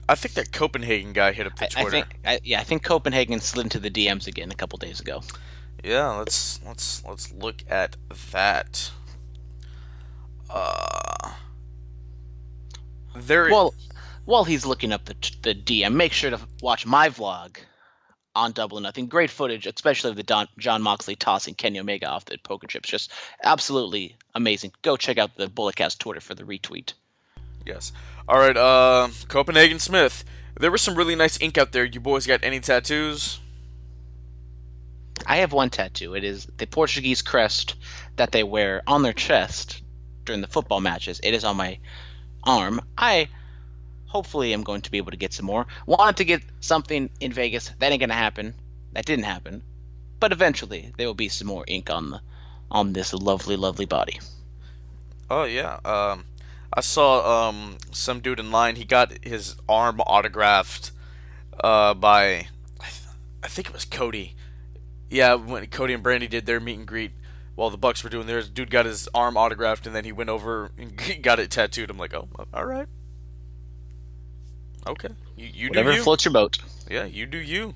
I think that Copenhagen guy hit up the Twitter. I think Copenhagen slid into the DMs again a couple days ago. Yeah, let's look at that. Uh, there. Well, while he's looking up the DM, make sure to watch my vlog on Double or Nothing. Great footage, especially of the John Moxley tossing Kenny Omega off the poker chips. Just absolutely amazing. Go check out the Bulletcast Twitter for the retweet. Yes. All right. Copenhagen Smith. There was some really nice ink out there. You boys got any tattoos? I have one tattoo. It is the Portuguese crest that they wear on their chest during the football matches. It is on my arm. I hopefully am going to be able to get some more. Wanted to get something in Vegas. That ain't gonna happen. That didn't happen. But eventually there will be some more ink on this lovely, lovely body. Oh yeah. I saw some dude in line. He got his arm autographed by I think it was Cody. Yeah, when Cody and Brandy did their meet and greet while the Bucks were doing theirs, dude got his arm autographed and then he went over and got it tattooed. I'm like, oh, all right, okay, you do Whatever you. floats your boat. Yeah, you do you.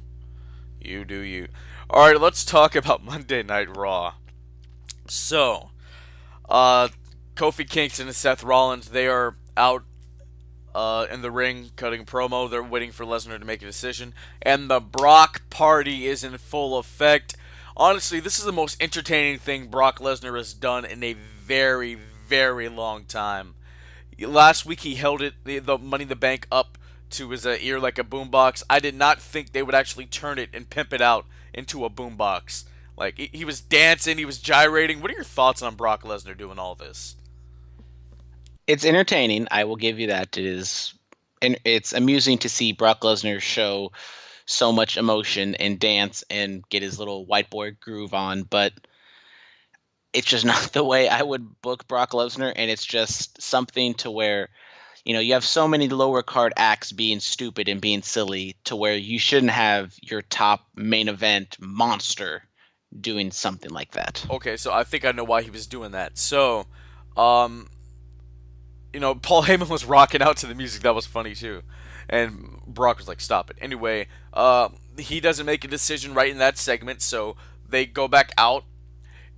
You do you. All right, let's talk about Monday Night Raw. So, uh, Kofi Kingston and Seth Rollins, they are out in the ring cutting promo. They're waiting for Lesnar to make a decision. And the Brock party is in full effect. Honestly, this is the most entertaining thing Brock Lesnar has done in a very, very long time. Last week he held the Money in the Bank up to his ear like a boombox. I did not think they would actually turn it and pimp it out into a boombox. Like, he was dancing, he was gyrating. What are your thoughts on Brock Lesnar doing all this? It's entertaining. I will give you that. It is, and it's amusing to see Brock Lesnar show so much emotion and dance and get his little white boy groove on. But it's just not the way I would book Brock Lesnar, and it's just something to where you have so many lower card acts being stupid and being silly to where you shouldn't have your top main event monster doing something like that. Okay, so I think I know why he was doing that. So, um, Paul Heyman was rocking out to the music. That was funny too. And Brock was like, "Stop it." Anyway, he doesn't make a decision right in that segment, so they go back out,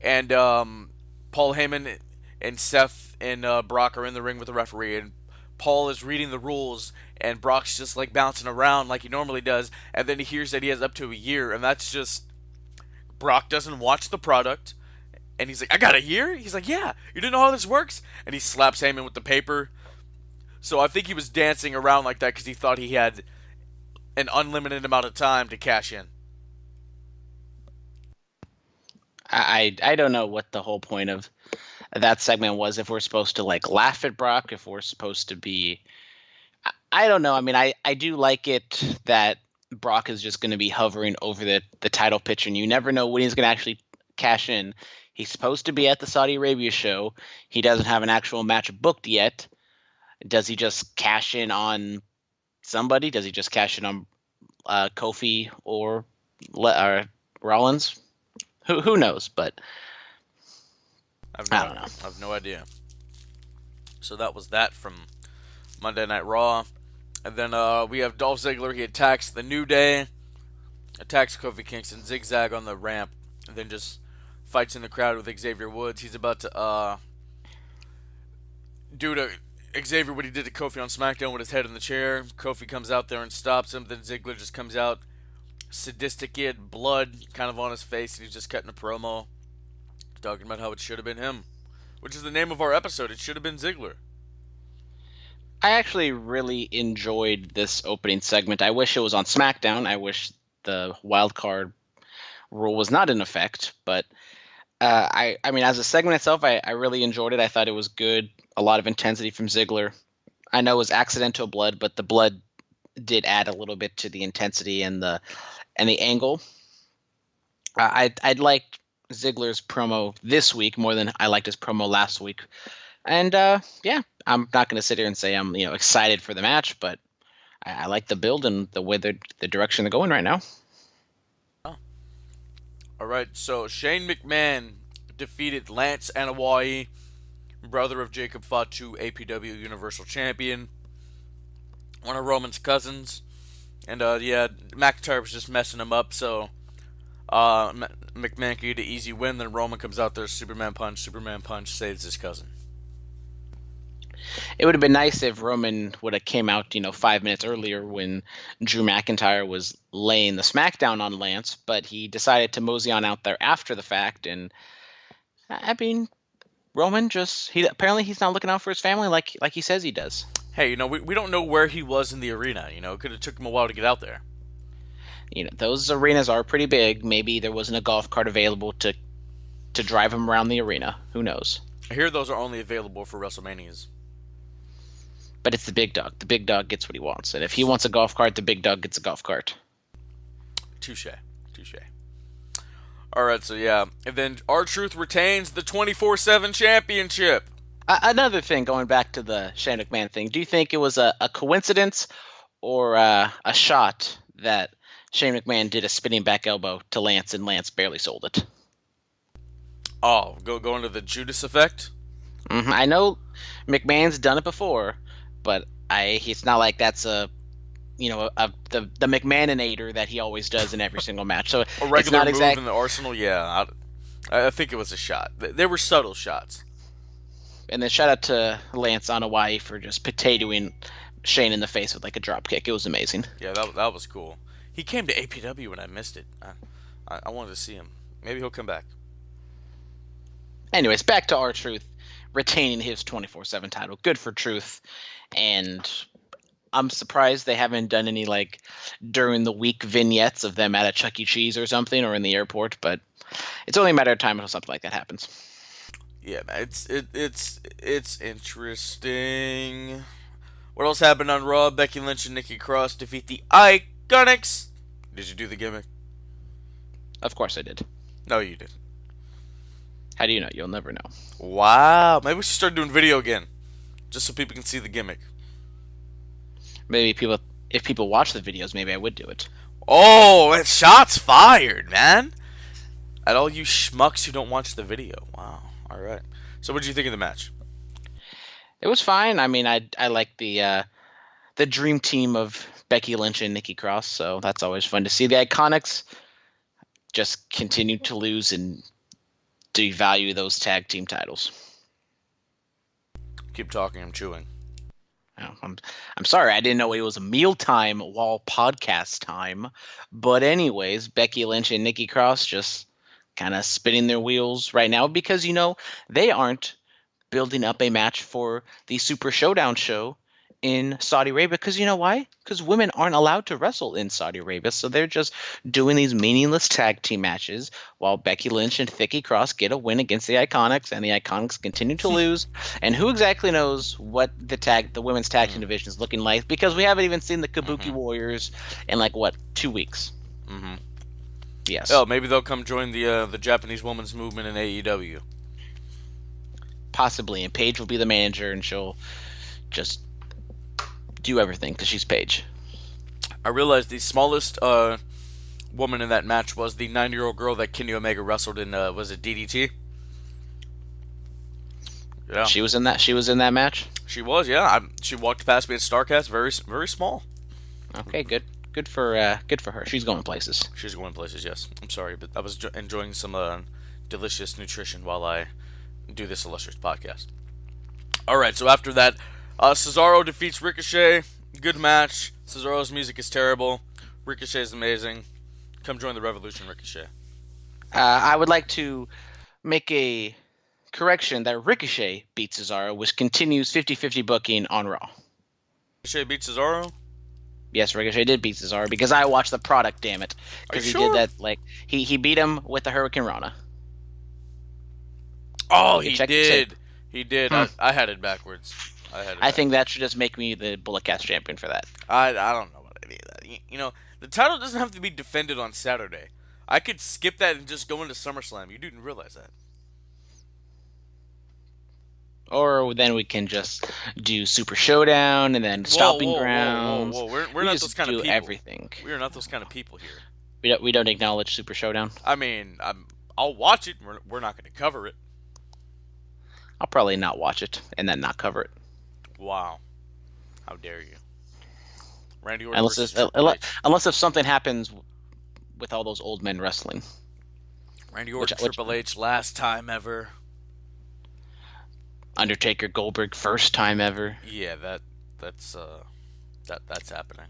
and Paul Heyman and Seth and Brock are in the ring with the referee, and Paul is reading the rules, and Brock's just like bouncing around like he normally does, and then he hears that he has up to a year, and that's just Brock doesn't watch the product, and he's like, "I got a year?" He's like, "Yeah, you didn't know how this works?" And he slaps Heyman with the paper. So I think he was dancing around like that because he thought he had an unlimited amount of time to cash in. I don't know what the whole point of that segment was. If we're supposed to like laugh at Brock, if we're supposed to be, I don't know. I mean, I do like it that Brock is just going to be hovering over the title picture, and you never know when he's going to actually cash in. He's supposed to be at the Saudi Arabia show. He doesn't have an actual match booked yet. Does he just cash in on somebody? Does he just cash in on Kofi or Rollins? Who knows? But I don't know. I have no idea. So that was that from Monday Night Raw. And then we have Dolph Ziggler. He attacks the New Day, attacks Kofi Kingston, zigzag on the ramp, and then just fights in the crowd with Xavier Woods. He's about to do to Xavier what he did to Kofi on SmackDown with his head in the chair. Kofi comes out there and stops him. Then Ziggler just comes out, sadistic. He had blood kind of on his face, and he's just cutting a promo, talking about how it should have been him, which is the name of our episode. It should have been Ziggler. I actually really enjoyed this opening segment. I wish it was on SmackDown. I wish the wild card rule was not in effect. But I mean, as a segment itself, I really enjoyed it. I thought it was good. A lot of intensity from Ziggler. I know it was accidental blood, but the blood did add a little bit to the intensity and the angle. I'd liked Ziggler's promo this week more than I liked his promo last week. And yeah, I'm not going to sit here and say I'm excited for the match, but I like the build and the way the direction they're going right now. Oh. All right, so Shane McMahon defeated Lance Anoa'i, brother of Jacob Fatu, APW Universal Champion, one of Roman's cousins. And yeah, McIntyre was just messing him up, so McMahon could get an easy win. Then Roman comes out there, Superman Punch, saves his cousin. It would have been nice if Roman would have came out, 5 minutes earlier when Drew McIntyre was laying the smackdown on Lance, but he decided to mosey on out there after the fact. And I mean, Roman apparently he's not looking out for his family like he says he does. Hey, we don't know where he was in the arena. It could have took him a while to get out there. Those arenas are pretty big. Maybe there wasn't a golf cart available to drive him around the arena. Who knows? I hear those are only available for WrestleManias. But it's the big dog. The big dog gets what he wants. And if he wants a golf cart, the big dog gets a golf cart. Touche. Alright, so yeah. And then R-Truth retains the 24/7 championship. Another thing, going back to the Shane McMahon thing, do you think it was a coincidence or a shot that Shane McMahon did a spinning back elbow to Lance and Lance barely sold it? Oh, go into the Judas effect? Mm-hmm. I know McMahon's done it before, but it's not like that's the McMahoninator that he always does in every single match. So a regular it's not move in the arsenal, yeah. I think it was a shot. They were subtle shots. And then shout out to Lance Anoa'i for just potatoing Shane in the face with like a drop kick. It was amazing. Yeah, that was cool. He came to APW and I missed it. I wanted to see him. Maybe he'll come back. Anyways, back to R-Truth retaining his 24/7 title. Good for Truth. And I'm surprised they haven't done any like during the week vignettes of them at a Chuck E. Cheese or something or in the airport, but it's only a matter of time until something like that happens. Yeah, man, it's interesting. What else happened on Raw? Becky Lynch and Nikki Cross defeat the Iconics. Did you do the gimmick? Of course I did. No, you didn't. How do you know? You'll never know. Wow. Maybe we should start doing video again, just so people can see the gimmick. Maybe if people watch the videos, maybe I would do it. Oh, that shots fired, man. At all you schmucks who don't watch the video. Wow. All right. So what did you think of the match? It was fine. I mean, I like the dream team of Becky Lynch and Nikki Cross, so that's always fun to see. The Iconics just continue to lose and devalue those tag team titles. Keep talking, I'm chewing. Oh, I'm sorry, I didn't know it was mealtime while podcast time. But anyways, Becky Lynch and Nikki Cross just kind of spinning their wheels right now because they aren't building up a match for the Super Showdown show in Saudi Arabia. Because you know why? Because women aren't allowed to wrestle in Saudi Arabia, so they're just doing these meaningless tag team matches while Becky Lynch and Nikki Cross get a win against the Iconics, and the Iconics continue to lose. And who exactly knows what the women's tag team division is looking like? Because we haven't even seen the Kabuki Warriors in 2 weeks. Mm-hmm. Yes. Oh, maybe they'll come join the Japanese women's movement in AEW. Possibly, and Paige will be the manager, and she'll just do everything because she's Paige. I realized the smallest woman in that match was the 9-year-old girl that Kenny Omega wrestled in. Was it DDT? Yeah, She was in that. She was in that match. she was. Yeah, she walked past me at Starcast. Very, very small. Okay, good. Good for her. She's going places. She's going places. Yes. I'm sorry, but I was enjoying some delicious nutrition while I do this illustrious podcast. All right. So after that, Cesaro defeats Ricochet. Good match. Cesaro's music is terrible. Ricochet is amazing. Come join the revolution, Ricochet. I would like to make a correction that Ricochet beats Cesaro, which continues 50-50 booking on Raw. Ricochet beats Cesaro. Yes, Ricochet did beat Cesaro because I watched the product. Damn it, because he sure? did that. He beat him with the Hurricane Rana. Oh, he did. He did. I had it backwards. I think that should just make me the Bulletcast champion for that. I don't know what I mean. The title doesn't have to be defended on Saturday. I could skip that and just go into SummerSlam. You didn't realize that. Or then we can just do Super Showdown and then Stomping Grounds. Whoa. We're not those kind of people. Everything. We are not those kind of people here. We don't acknowledge Super Showdown. I mean, I'll watch it. We're not going to cover it. I'll probably not watch it and then not cover it. Wow. How dare you. Randy Orton versus Triple H. Unless if something happens with all those old men wrestling. Randy Orton, Triple H, last time ever. Undertaker, Goldberg, first time ever. Yeah, that's happening.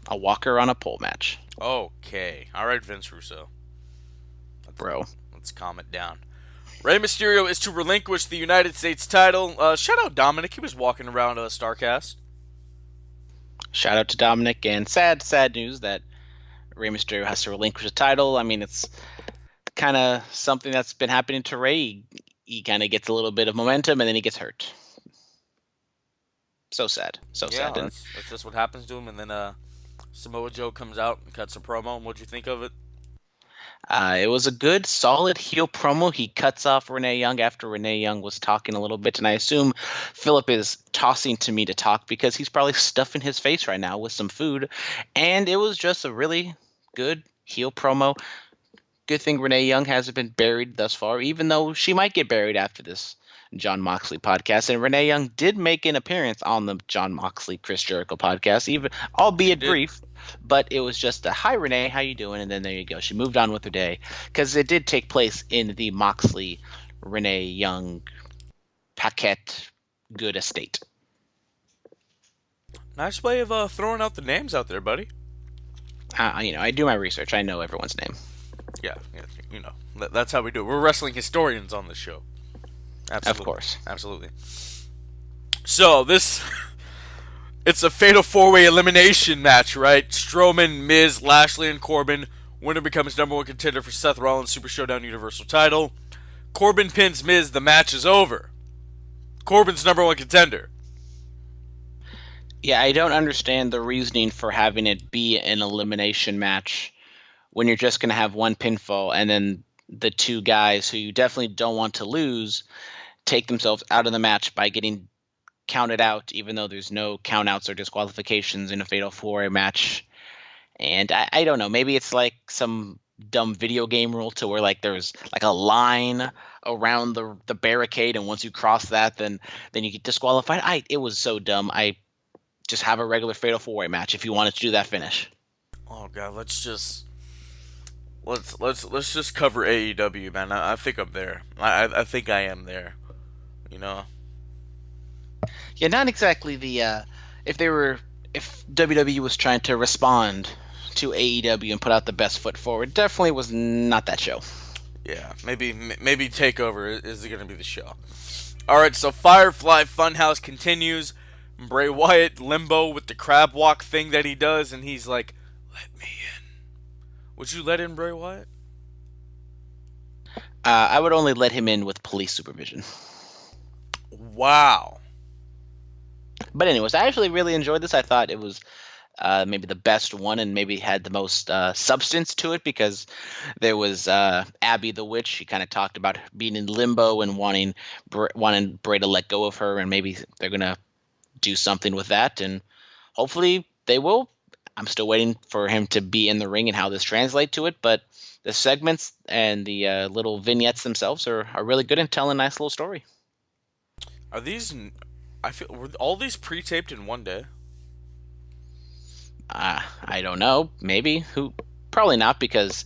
A Walker on a pole match. Okay. All right, Vince Russo. Bro. Let's calm it down. Rey Mysterio is to relinquish the United States title. Shout out Dominic. He was walking around StarCast. Shout out to Dominic. And sad news that Rey Mysterio has to relinquish the title. I mean, it's kind of something that's been happening to Rey. He kind of gets a little bit of momentum and then he gets hurt. So sad. Sad. That's just what happens to him. And then Samoa Joe comes out and cuts a promo. What'd you think of it? It was a good, solid heel promo. He cuts off Renee Young after Renee Young was talking a little bit. And I assume Phillip is tossing to me to talk because he's probably stuffing his face right now with some food. And it was just a really good heel promo. Good thing Renee Young hasn't been buried thus far, even though she might get buried after this Jon Moxley podcast. And Renee Young did make an appearance on the Jon Moxley Chris Jericho podcast, even albeit brief. But it was just a hi Renee, how you doing? And then there you go. She moved on with her day because it did take place in the Moxley Renee Young Paquette good estate. Nice way of throwing out the names out there, buddy. I do my research. I know everyone's name. Yeah, that's how we do it. We're wrestling historians on this show. Absolutely. Of course. Absolutely. So, it's a fatal 4-way elimination match, right? Strowman, Miz, Lashley, and Corbin. Winner becomes number 1 contender for Seth Rollins' Super Showdown Universal title. Corbin pins Miz. The match is over. Corbin's number 1 contender. Yeah, I don't understand the reasoning for having it be an elimination match when you're just going to have one pinfall and then the two guys who you definitely don't want to lose take themselves out of the match by getting counted out, even though there's no countouts or disqualifications in a fatal 4-way match. And I don't know, maybe it's like some dumb video game rule to where like there's like a line around the barricade, and once you cross that, then you get disqualified. It was so dumb. I just have a regular fatal four-way match if you wanted to do that finish. Oh god, let's just cover AEW, man. I think I'm there. I think I am there. You know. Yeah, not exactly the if WWE was trying to respond to AEW and put out the best foot forward, definitely was not that show. Yeah, maybe Takeover is going to be the show. All right, so Firefly Funhouse continues. Bray Wyatt limbo with the crab walk thing that he does, and he's like, "Let me in." Would you let in Bray Wyatt? I would only let him in with police supervision. Wow. But anyways, I actually really enjoyed this. I thought it was maybe the best one, and maybe had the most substance to it, because there was Abby the Witch. She kind of talked about being in limbo and wanting Bray to let go of her, and maybe they're gonna do something with that, and hopefully they will. I'm still waiting for him to be in the ring and how this translates to it, but the segments and the little vignettes themselves are really good and tell a nice little story. Are these? Were all these pre-taped in one day? I don't know. Maybe. Who? Probably not, because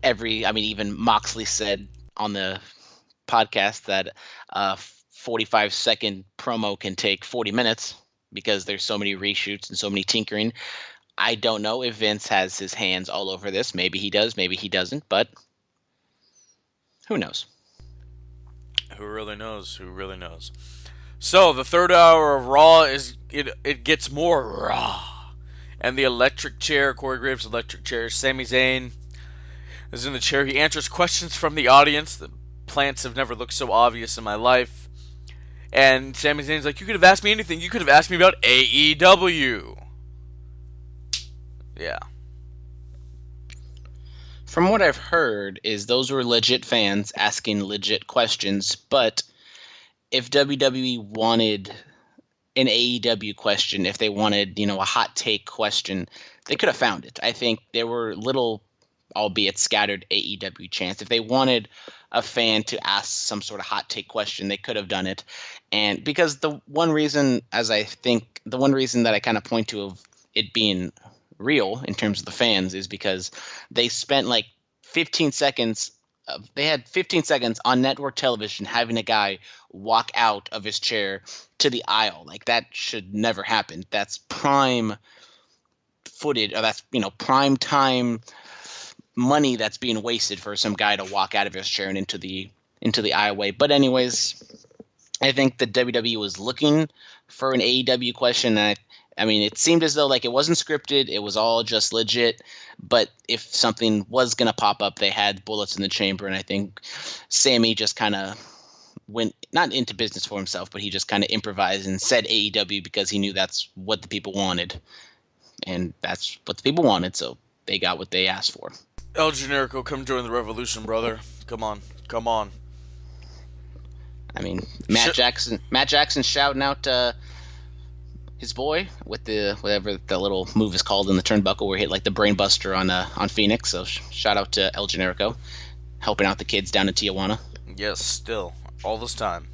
even Moxley said on the podcast that a 45-second promo can take 40 minutes because there's so many reshoots and so many tinkering. I don't know if Vince has his hands all over this. Maybe he does, maybe he doesn't, but who knows? Who really knows? Who really knows? So the third hour of Raw it gets more raw, and the electric chair, Corey Graves' electric chair, Sami Zayn is in the chair. He answers questions from the audience. The plants have never looked so obvious in my life. And Sami Zayn's like, "You could have asked me anything. You could have asked me about AEW." Yeah. From what I've heard, is those were legit fans asking legit questions, but if WWE wanted an AEW question, if they wanted, a hot take question, they could have found it. I think there were little, albeit scattered, AEW chants. If they wanted a fan to ask some sort of hot take question, they could have done it. And because the one reason that I kind of point to of it being real in terms of the fans is because they spent like 15 seconds. They had 15 seconds on network television having a guy walk out of his chair to the aisle. Like, that should never happen. That's prime footage, or that's, prime time money that's being wasted for some guy to walk out of his chair and into the aisleway. But anyways, I think the WWE was looking for an AEW question, and it seemed as though like it wasn't scripted. It was all just legit. But if something was going to pop up, they had bullets in the chamber. And I think Sammy just kind of went not into business for himself, but he just kind of improvised and said AEW because he knew that's what the people wanted. And that's what the people wanted. So they got what they asked for. El Generico, come join the revolution, brother. Come on. Matt Jackson shouting out his boy with whatever the little move is called in the turnbuckle where he hit like the brainbuster on Phoenix. So shout out to El Generico, helping out the kids down in Tijuana. Yes, still all this time.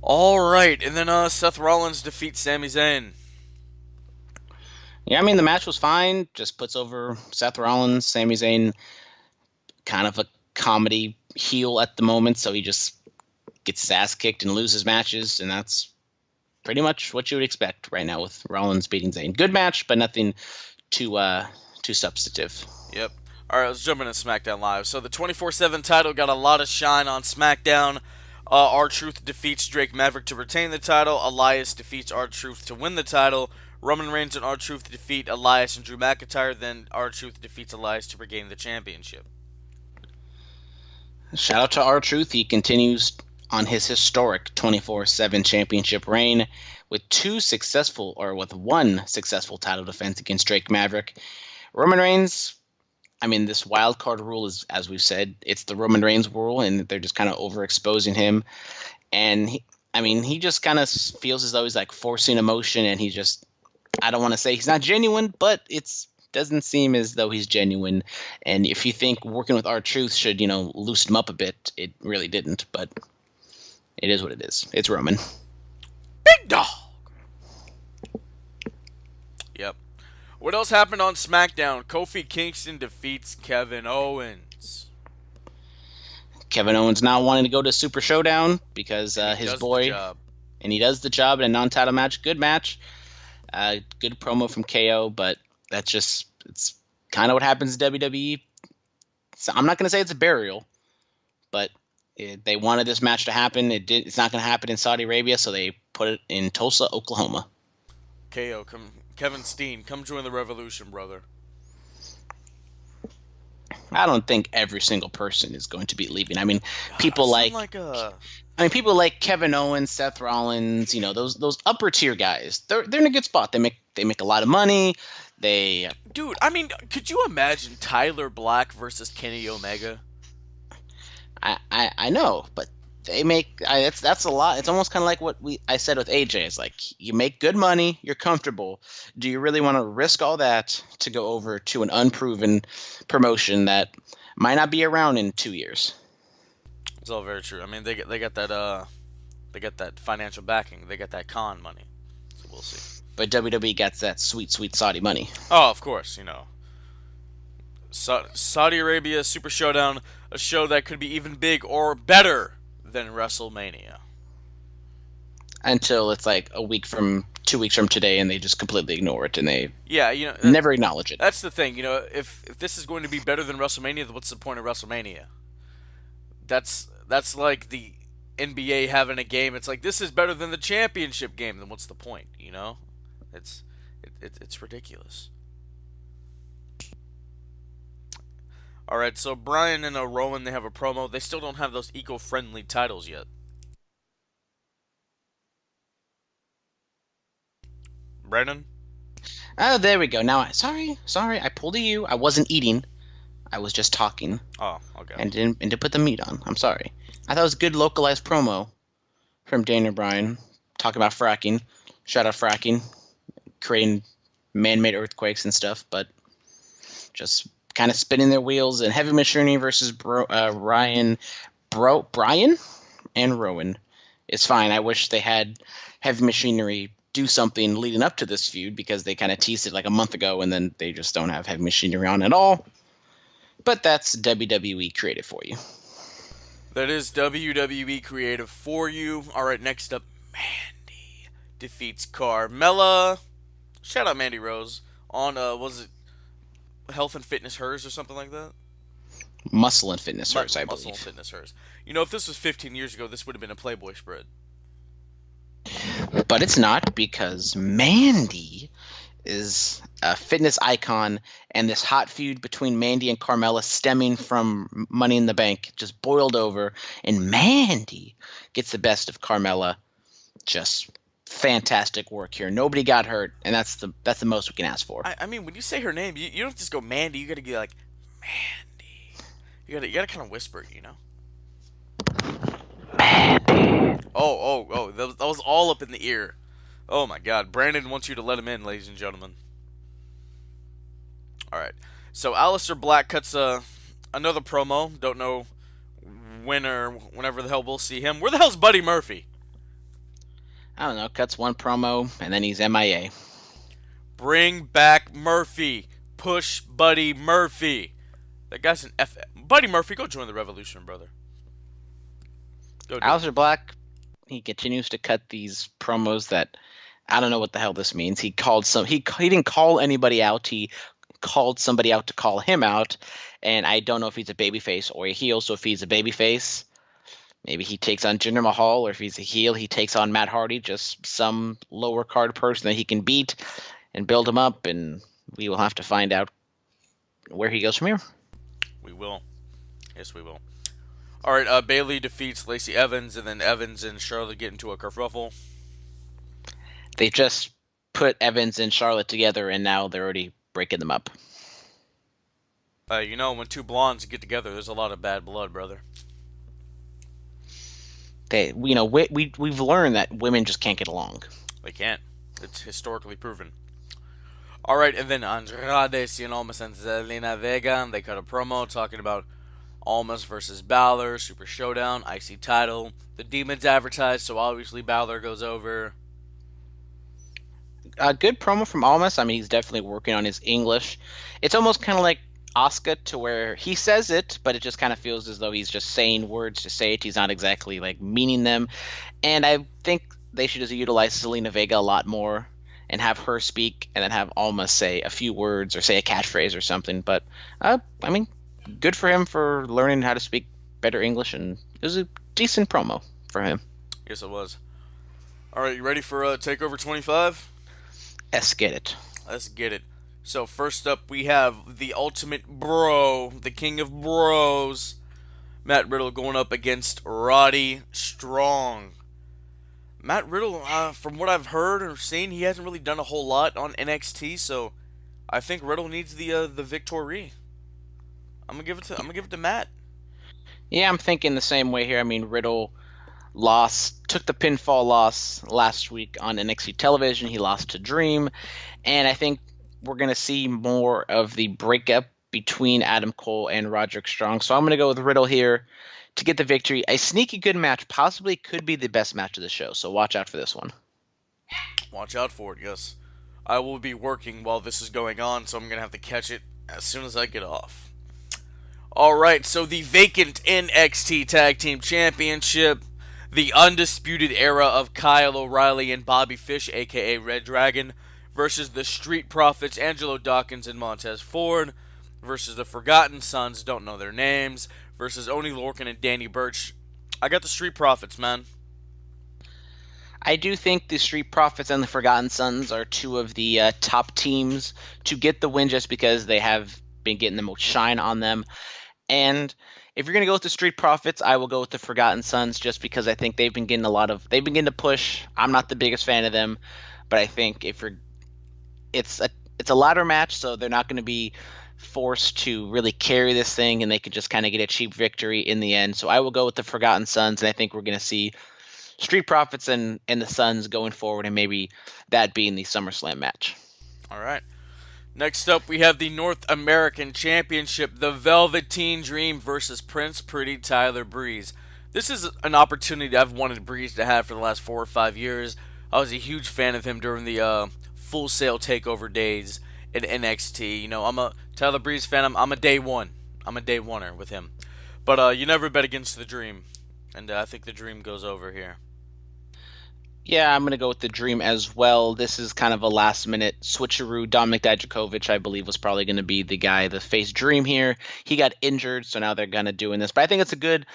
All right, and then Seth Rollins defeats Sami Zayn. Yeah, the match was fine. Just puts over Seth Rollins. Sami Zayn, kind of a comedy heel at the moment, so he just gets his ass kicked and loses matches, and that's pretty much what you would expect right now with Rollins beating Zayn. Good match, but nothing too substantive. Yep. All right, let's jump into SmackDown Live. So the 24/7 title got a lot of shine on SmackDown. R-Truth defeats Drake Maverick to retain the title. Elias defeats R-Truth to win the title. Roman Reigns and R-Truth defeat Elias and Drew McIntyre. Then R-Truth defeats Elias to regain the championship. Shout out to R-Truth. He continues on his historic 24/7 championship reign with one successful title defense against Drake Maverick. Roman Reigns, this wild card rule is, as we've said, it's the Roman Reigns rule, and they're just kind of overexposing him. And he just kind of feels as though he's like forcing emotion, and he just, I don't want to say he's not genuine, but it's doesn't seem as though he's genuine. And if you think working with R-Truth should, loosen him up a bit, it really didn't. But it is what it is. It's Roman. Big dog. Yep. What else happened on SmackDown? Kofi Kingston defeats Kevin Owens. Kevin Owens not wanting to go to Super Showdown because his boy, and he does the job in a non-title match. Good match. Good promo from KO, but it's kind of what happens in WWE. So I'm not going to say it's a burial, but they wanted this match to happen. It's not going to happen in Saudi Arabia, so they put it in Tulsa, Oklahoma. KO, Kevin Steen, come join the revolution, brother. I don't think every single person is going to be leaving. I mean, people like Kevin Owens, Seth Rollins, those upper tier guys. They're in a good spot. They make a lot of money. Dude, I mean, could you imagine Tyler Black versus Kenny Omega? I know, but they make that's a lot. It's almost kind of like what I said with AJ. It's like you make good money, you're comfortable. Do you really want to risk all that to go over to an unproven promotion that might not be around in 2 years? It's all very true. I mean, they got that financial backing. They got that con money. So we'll see. But WWE gets that sweet Saudi money. Oh, of course, Saudi Arabia Super Showdown, a show that could be even big or better than WrestleMania. Until it's like 2 weeks from today, and they just completely ignore it, and they never acknowledge it. That's the thing, if this is going to be better than WrestleMania, then what's the point of WrestleMania? That's like the NBA having a game. It's like, this is better than the championship game. Then what's the point? It's ridiculous. All right, so Bryan and Rowan, they have a promo. They still don't have those eco-friendly titles yet. Brandon? Oh, there we go. Now, sorry, I pulled a U. I wasn't eating. I was just talking. Oh, okay. And didn't put the meat on. I'm sorry. I thought it was a good localized promo from Daniel Bryan talking about fracking. Shout out fracking, creating man-made earthquakes and stuff, but just kind of spinning their wheels. And Heavy Machinery versus Bryan and Rowan is fine. I wish they had Heavy Machinery do something leading up to this feud, because they kind of teased it like a month ago, and then they just don't have Heavy Machinery on at all. But that's WWE creative for you. That is WWE creative for you. All right, next up, Mandy defeats Carmella. Shout out Mandy Rose on was it Health and Fitness Hers or something like that? Muscle and Fitness Hers, I believe. Muscle and Fitness Hers. If this was 15 years ago, this would have been a Playboy spread. But it's not, because Mandy is a fitness icon, and this hot feud between Mandy and Carmella stemming from Money in the Bank just boiled over, and Mandy gets the best of Carmella. Just fantastic work here. Nobody got hurt, and that's the most we can ask for. I mean, when you say her name, you don't just go Mandy. You got to get like Mandy. You got to kind of whisper, Mandy. Oh, that was all up in the ear. Oh my God, Brandon wants you to let him in, ladies and gentlemen. All right, so Aleister Black cuts another promo. Don't know when or whenever the hell we'll see him. Where the hell's Buddy Murphy? I don't know. Cuts one promo and then he's MIA. Bring back Murphy. Push Buddy Murphy. That guy's an F. Buddy Murphy, go join the revolution, brother. Aleister Black, he continues to cut these promos that I don't know what the hell this means. He didn't call anybody out. He called somebody out to call him out, and I don't know if he's a babyface or a heel. So if he's a babyface, maybe he takes on Jinder Mahal, or if he's a heel, he takes on Matt Hardy, just some lower card person that he can beat and build him up, and we will have to find out where he goes from here. We will. Yes, we will. All right, Bayley defeats Lacey Evans, and then Evans and Charlotte get into a kerfuffle. They just put Evans and Charlotte together, and now they're already breaking them up. When two blondes get together, there's a lot of bad blood, brother. We've learned that women just can't get along. They can't. It's historically proven. All right, and then Andrade Cien Almas and Zelina Vega, they cut a promo talking about Almas versus Balor, Super Showdown, IC title. The Demons advertised, so obviously Balor goes over. A good promo from Almas. I mean, he's definitely working on his English. It's almost kind of like Asuka, to where he says it, but it just kind of feels as though he's just saying words to say it. He's not exactly like meaning them. And I think they should just utilize Zelina Vega a lot more and have her speak, and then have Almas say a few words or say a catchphrase or something. But I mean, good for him for learning how to speak better English, and it was a decent promo for him. Yes, it was. All right, you ready for Takeover 25? Let's get it. Let's get it. So first up, we have the ultimate bro, the king of bros, Matt Riddle going up against Roddy Strong. Matt Riddle, from what I've heard or seen, he hasn't really done a whole lot on NXT, so I think Riddle needs the victory. I'm gonna give it to Matt. Yeah, I'm thinking the same way here. I mean, Riddle took the pinfall loss last week on NXT television. He lost to Dream, and I think we're going to see more of the breakup between Adam Cole and Roderick Strong. So I'm going to go with Riddle here to get the victory. A sneaky good match, possibly could be the best match of the show. So watch out for this one. Watch out for it, yes. I will be working while this is going on, so I'm gonna have to catch it as soon as I get off. Alright, so the vacant NXT Tag Team Championship, the undisputed era of Kyle O'Reilly and Bobby Fish, aka Red Dragon, versus the Street Profits, Angelo Dawkins and Montez Ford, versus the Forgotten Sons, don't know their names, versus Oni Lorcan and Danny Burch. I got the Street Profits, man. I do think the Street Profits and the Forgotten Sons are two of the top teams to get the win, just because they have been getting the most shine on them. And if you're going to go with the Street Profits, I will go with the Forgotten Sons, just because I think they've been getting to push. I'm not the biggest fan of them, but I think it's a ladder match, so they're not going to be forced to really carry this thing, and they could just kind of get a cheap victory in the end. So I will go with the Forgotten Sons, and I think we're going to see Street Profits and the Sons going forward, and maybe that being the SummerSlam match. All right. Next up, we have the North American Championship, the Velveteen Dream versus Prince Pretty Tyler Breeze. This is an opportunity I've wanted Breeze to have for the last 4 or 5 years. I was a huge fan of him during the Full Sail Takeover days in NXT. You know, I'm a Tyler Breeze fan. I'm a day one. I'm a day oneer with him. But you never bet against the Dream, and I think the Dream goes over here. Yeah, I'm going to go with the Dream as well. This is kind of a last-minute switcheroo. Dominic Dijakovic, I believe, was probably going to be the face Dream here. He got injured, so now they're kind of doing this. But I think it's a good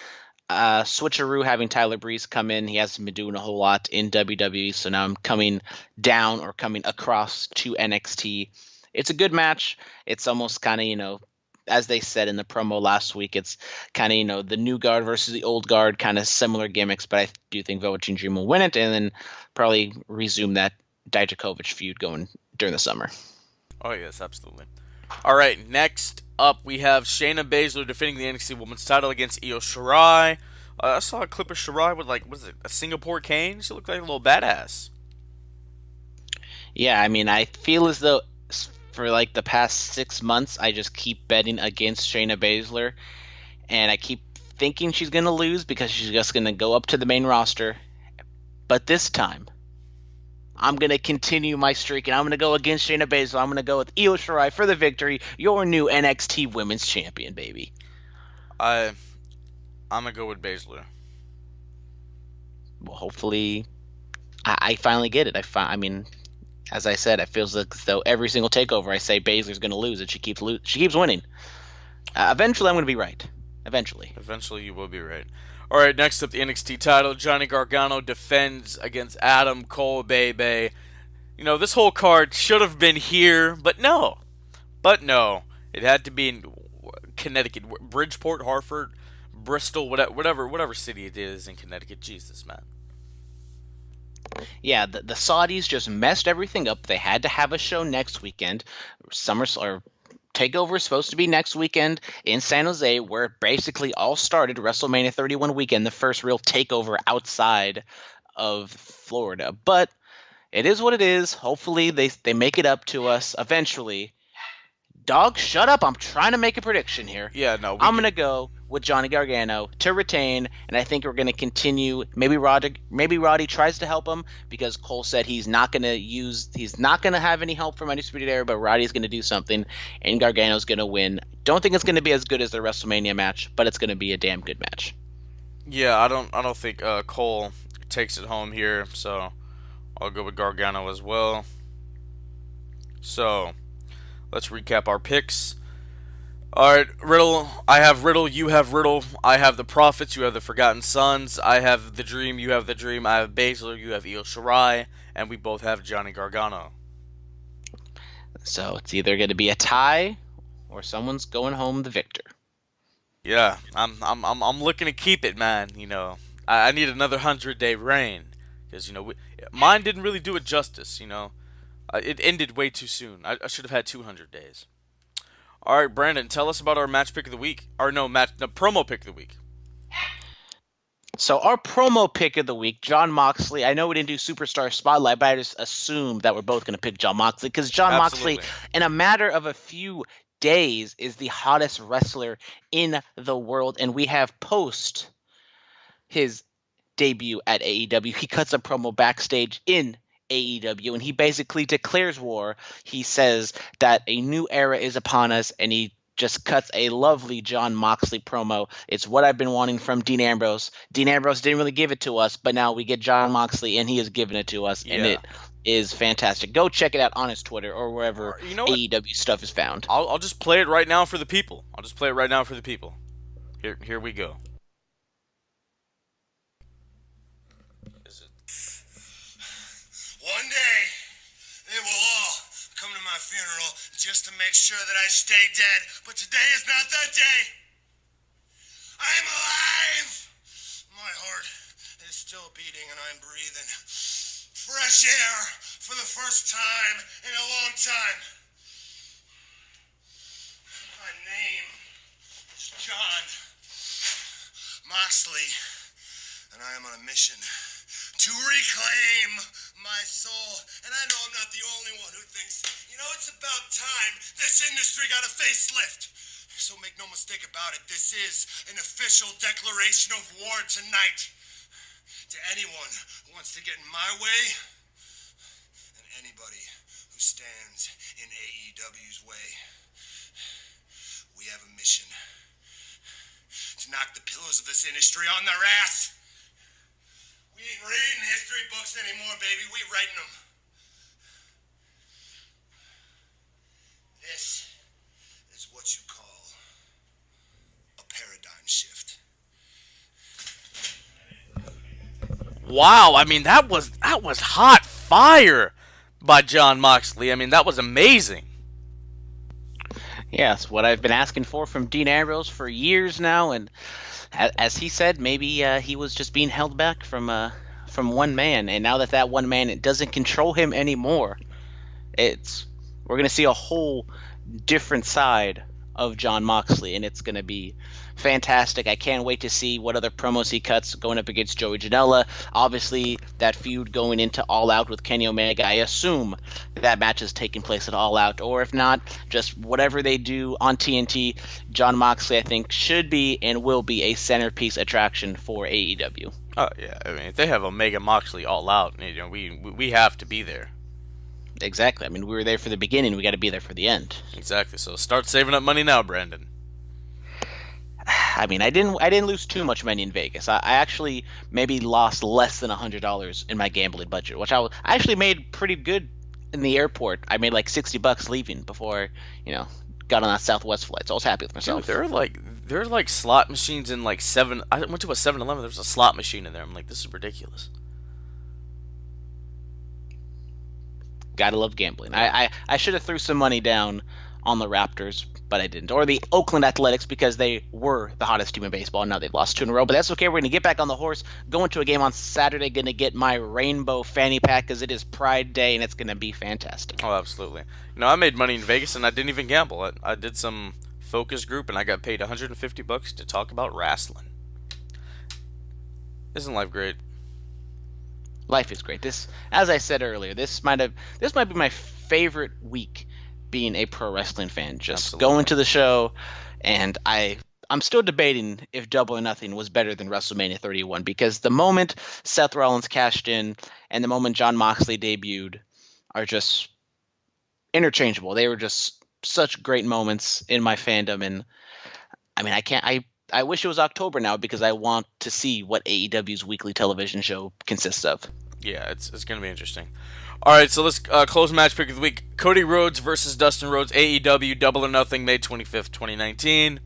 switcheroo having Tyler Breeze come in. He hasn't been doing a whole lot in WWE, so now I'm coming down or coming across to NXT. It's a good match. It's almost kind of, as they said in the promo last week, it's kind of, the new guard versus the old guard, kind of similar gimmicks, but I do think Velveteen Dream will win it, and then probably resume that Dijakovic feud going during the summer. Oh, yes, absolutely. All right, next up, we have Shayna Baszler defending the NXT Women's title against Io Shirai. I saw a clip of Shirai with, a Singapore cane? She looked like a little badass. Yeah, I mean, I feel as though for the past 6 months, I just keep betting against Shayna Baszler, and I keep thinking she's going to lose because she's just going to go up to the main roster. But this time, I'm going to continue my streak, and I'm going to go against Shayna Baszler. I'm going to go with Io Shirai for the victory, your new NXT Women's Champion, baby. I'm going to go with Baszler. Well, hopefully, I finally get it. I mean, as I said, it feels like as though every single takeover I say Baszler's going to lose, and she keeps winning. Eventually, I'm going to be right. Eventually you will be right. All right, next up, the NXT title. Johnny Gargano defends against Adam Cole, baby. This whole card should have been here, but no. It had to be in Connecticut, Bridgeport, Hartford, Bristol, whatever city it is in Connecticut. Jesus, man. Yeah, the Saudis just messed everything up. They had to have a show next weekend. Takeover is supposed to be next weekend in San Jose, where it basically all started. WrestleMania 31 weekend, the first real takeover outside of Florida. But It is what it is. Hopefully they make it up to us eventually. Dog, shut up. I'm trying to make a prediction here. Yeah, no, I'm going to go with Johnny Gargano to retain, and I think we're going to continue. Maybe Roddy tries to help him because Cole said he's not going to have any help from Undisputed Era, but Roddy's going to do something, and Gargano's going to win. Don't think it's going to be as good as the WrestleMania match, but it's going to be a damn good match. Yeah, I don't think Cole takes it home here, so I'll go with Gargano as well. So, let's recap our picks. Alright, Riddle. I have Riddle, you have Riddle. I have the Prophets, you have the Forgotten Sons. I have the Dream, you have the Dream. I have Baszler, you have Io Shirai. And we both have Johnny Gargano. So, it's either going to be a tie or someone's going home the victor. Yeah, I'm looking to keep it, man. I need another 100-day reign. Because, mine didn't really do it justice, It ended way too soon. I should have had 200 days. All right, Brandon, tell us about our match pick of the week. Or no, promo pick of the week. So our promo pick of the week, Jon Moxley. I know we didn't do Superstar Spotlight, but I just assumed that we're both going to pick Jon Moxley because Jon Moxley, in a matter of a few days, is the hottest wrestler in the world. And we have post his debut at AEW. He cuts a promo backstage in AEW, and he basically declares war. He says that a new era is upon us, and he just cuts a lovely Jon Moxley promo. It's what I've been wanting from Dean Ambrose. Dean Ambrose didn't really give it to us, but now we get Jon Moxley, and he has given it to us, and it is fantastic. Go check it out on his Twitter or wherever AEW stuff is found. I'll just play it right now for the people. Here we go. One day, they will all come to my funeral just to make sure that I stay dead. But today is not that day. I'm alive! My heart is still beating and I'm breathing. Fresh air for the first time in a long time. My name is Jon Moxley, and I am on a mission to reclaim my soul. And I know I'm not the only one who thinks, it's about time this industry got a facelift. So make no mistake about it, this is an official declaration of war tonight. To anyone who wants to get in my way, and anybody who stands in AEW's way. We have a mission to knock the pillars of this industry on their ass. We ain't reading history books anymore, baby. We writing them. This is what you call a paradigm shift. Wow, I mean that was hot fire by Jon Moxley. I mean that was amazing. Yes, what I've been asking for from Dean Ambrose for years now, and as he said, maybe he was just being held back from one man, and now that one man it doesn't control him anymore, we're gonna see a whole different side of Jon Moxley, and it's gonna be fantastic. I can't wait to see what other promos he cuts going up against Joey Janela. Obviously, that feud going into All Out with Kenny Omega, I assume that match is taking place at All Out, or if not, just whatever they do on TNT, Jon Moxley, I think, should be and will be a centerpiece attraction for AEW. Oh, yeah. I mean, if they have Omega Moxley All Out, we have to be there. Exactly. I mean, we were there for the beginning. We got to be there for the end. Exactly. So start saving up money now, Brandon. I mean, I didn't lose too much money in Vegas. I actually maybe lost less than $100 in my gambling budget, which I actually made pretty good in the airport. I made like $60 leaving before, got on that Southwest flight. So I was happy with myself. Dude, there are like slot machines in like I went to a 7-Eleven. There was a slot machine in there. I'm like, this is ridiculous. Gotta love gambling. I should have threw some money down on the Raptors, but I didn't. Or the Oakland Athletics, because they were the hottest team in baseball, and now they've lost 2 in a row. But that's okay. We're going to get back on the horse, go into a game on Saturday, going to get my rainbow fanny pack because it is Pride Day, and it's going to be fantastic. Oh, absolutely. I made money in Vegas, and I didn't even gamble. I did some focus group, and I got paid $150 to talk about wrestling. Isn't life great? Life is great. This, as I said earlier, this might be my favorite week being a pro wrestling fan. Just Absolutely. going to the show, and I'm still debating if Double or Nothing was better than WrestleMania 31, because the moment Seth Rollins cashed in and the moment Jon Moxley debuted are just interchangeable. They were just such great moments in my fandom, and I mean, I wish it was October now, because I want to see what AEW's weekly television show consists of. Yeah, it's going to be interesting. All right, so let's close match pick of the week. Cody Rhodes versus Dustin Rhodes, AEW Double or Nothing, May 25th, 2019.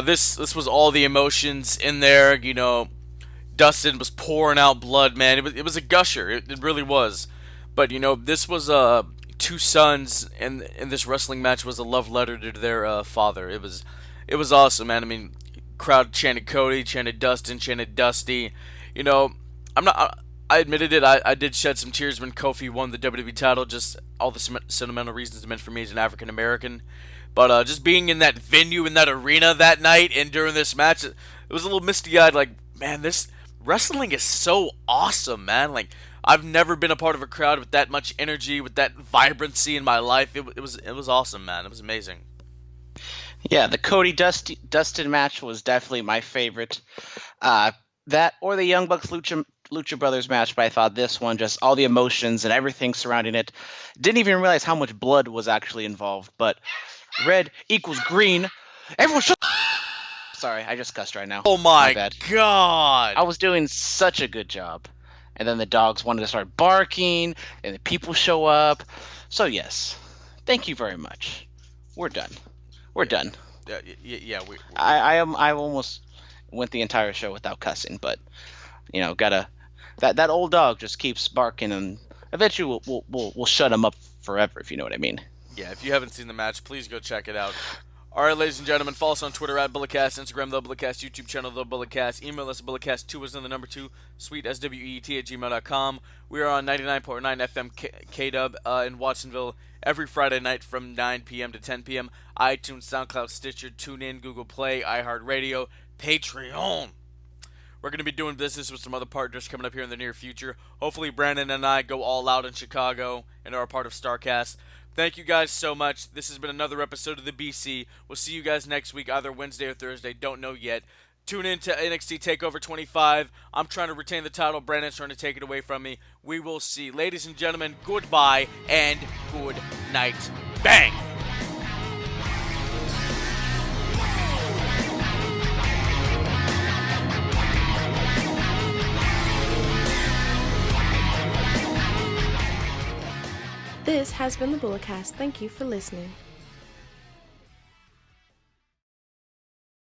This was all the emotions in there. You know, Dustin was pouring out blood, man. It was a gusher. It really was. But, you know, this was two sons, and this wrestling match was a love letter to their father. It was awesome, man. I mean, crowd chanted Cody, chanted Dustin, chanted Dusty. You know, I admitted it. I did shed some tears when Kofi won the WWE title. Just all the sentimental reasons it meant for me as an African American. But just being in that venue, in that arena that night, and during this match, it was a little misty-eyed. Like, man, this wrestling is so awesome, man. Like, I've never been a part of a crowd with that much energy, with that vibrancy in my life. It was awesome, man. It was amazing. Yeah, the Cody Dustin match was definitely my favorite. That or the Young Bucks Lucha Brothers match, but I thought this one, just all the emotions and everything surrounding it. Didn't even realize how much blood was actually involved, but red equals green. Everyone shut. Sorry, I just cussed right now. Oh my bad. God. I was doing such a good job. And then the dogs wanted to start barking, and the people show up. So yes, thank you very much. We're done. We're done. Yeah. I almost went the entire show without cussing, but you know, that old dog just keeps barking, and eventually we'll shut him up forever, if you know what I mean. Yeah, if you haven't seen the match, please go check it out. All right, ladies and gentlemen, follow us on Twitter at BulletCast, Instagram The BulletCast, YouTube channel The BulletCast, email us at BulletCast2 as in the number 2, sweet SWEET@gmail.com. We are on 99.9 FM KW in Watsonville every Friday night from 9 p.m. to 10 p.m. iTunes, SoundCloud, Stitcher, TuneIn, Google Play, iHeartRadio, Patreon. We're going to be doing business with some other partners coming up here in the near future. Hopefully Brandon and I go all out in Chicago and are a part of StarRCast. Thank you guys so much. This has been another episode of the BC. We'll see you guys next week, either Wednesday or Thursday. Don't know yet. Tune in to NXT Takeover 25. I'm trying to retain the title. Brandon's trying to take it away from me. We will see. Ladies and gentlemen, goodbye and good night. Bang! This has been the BulletCast. Thank you for listening.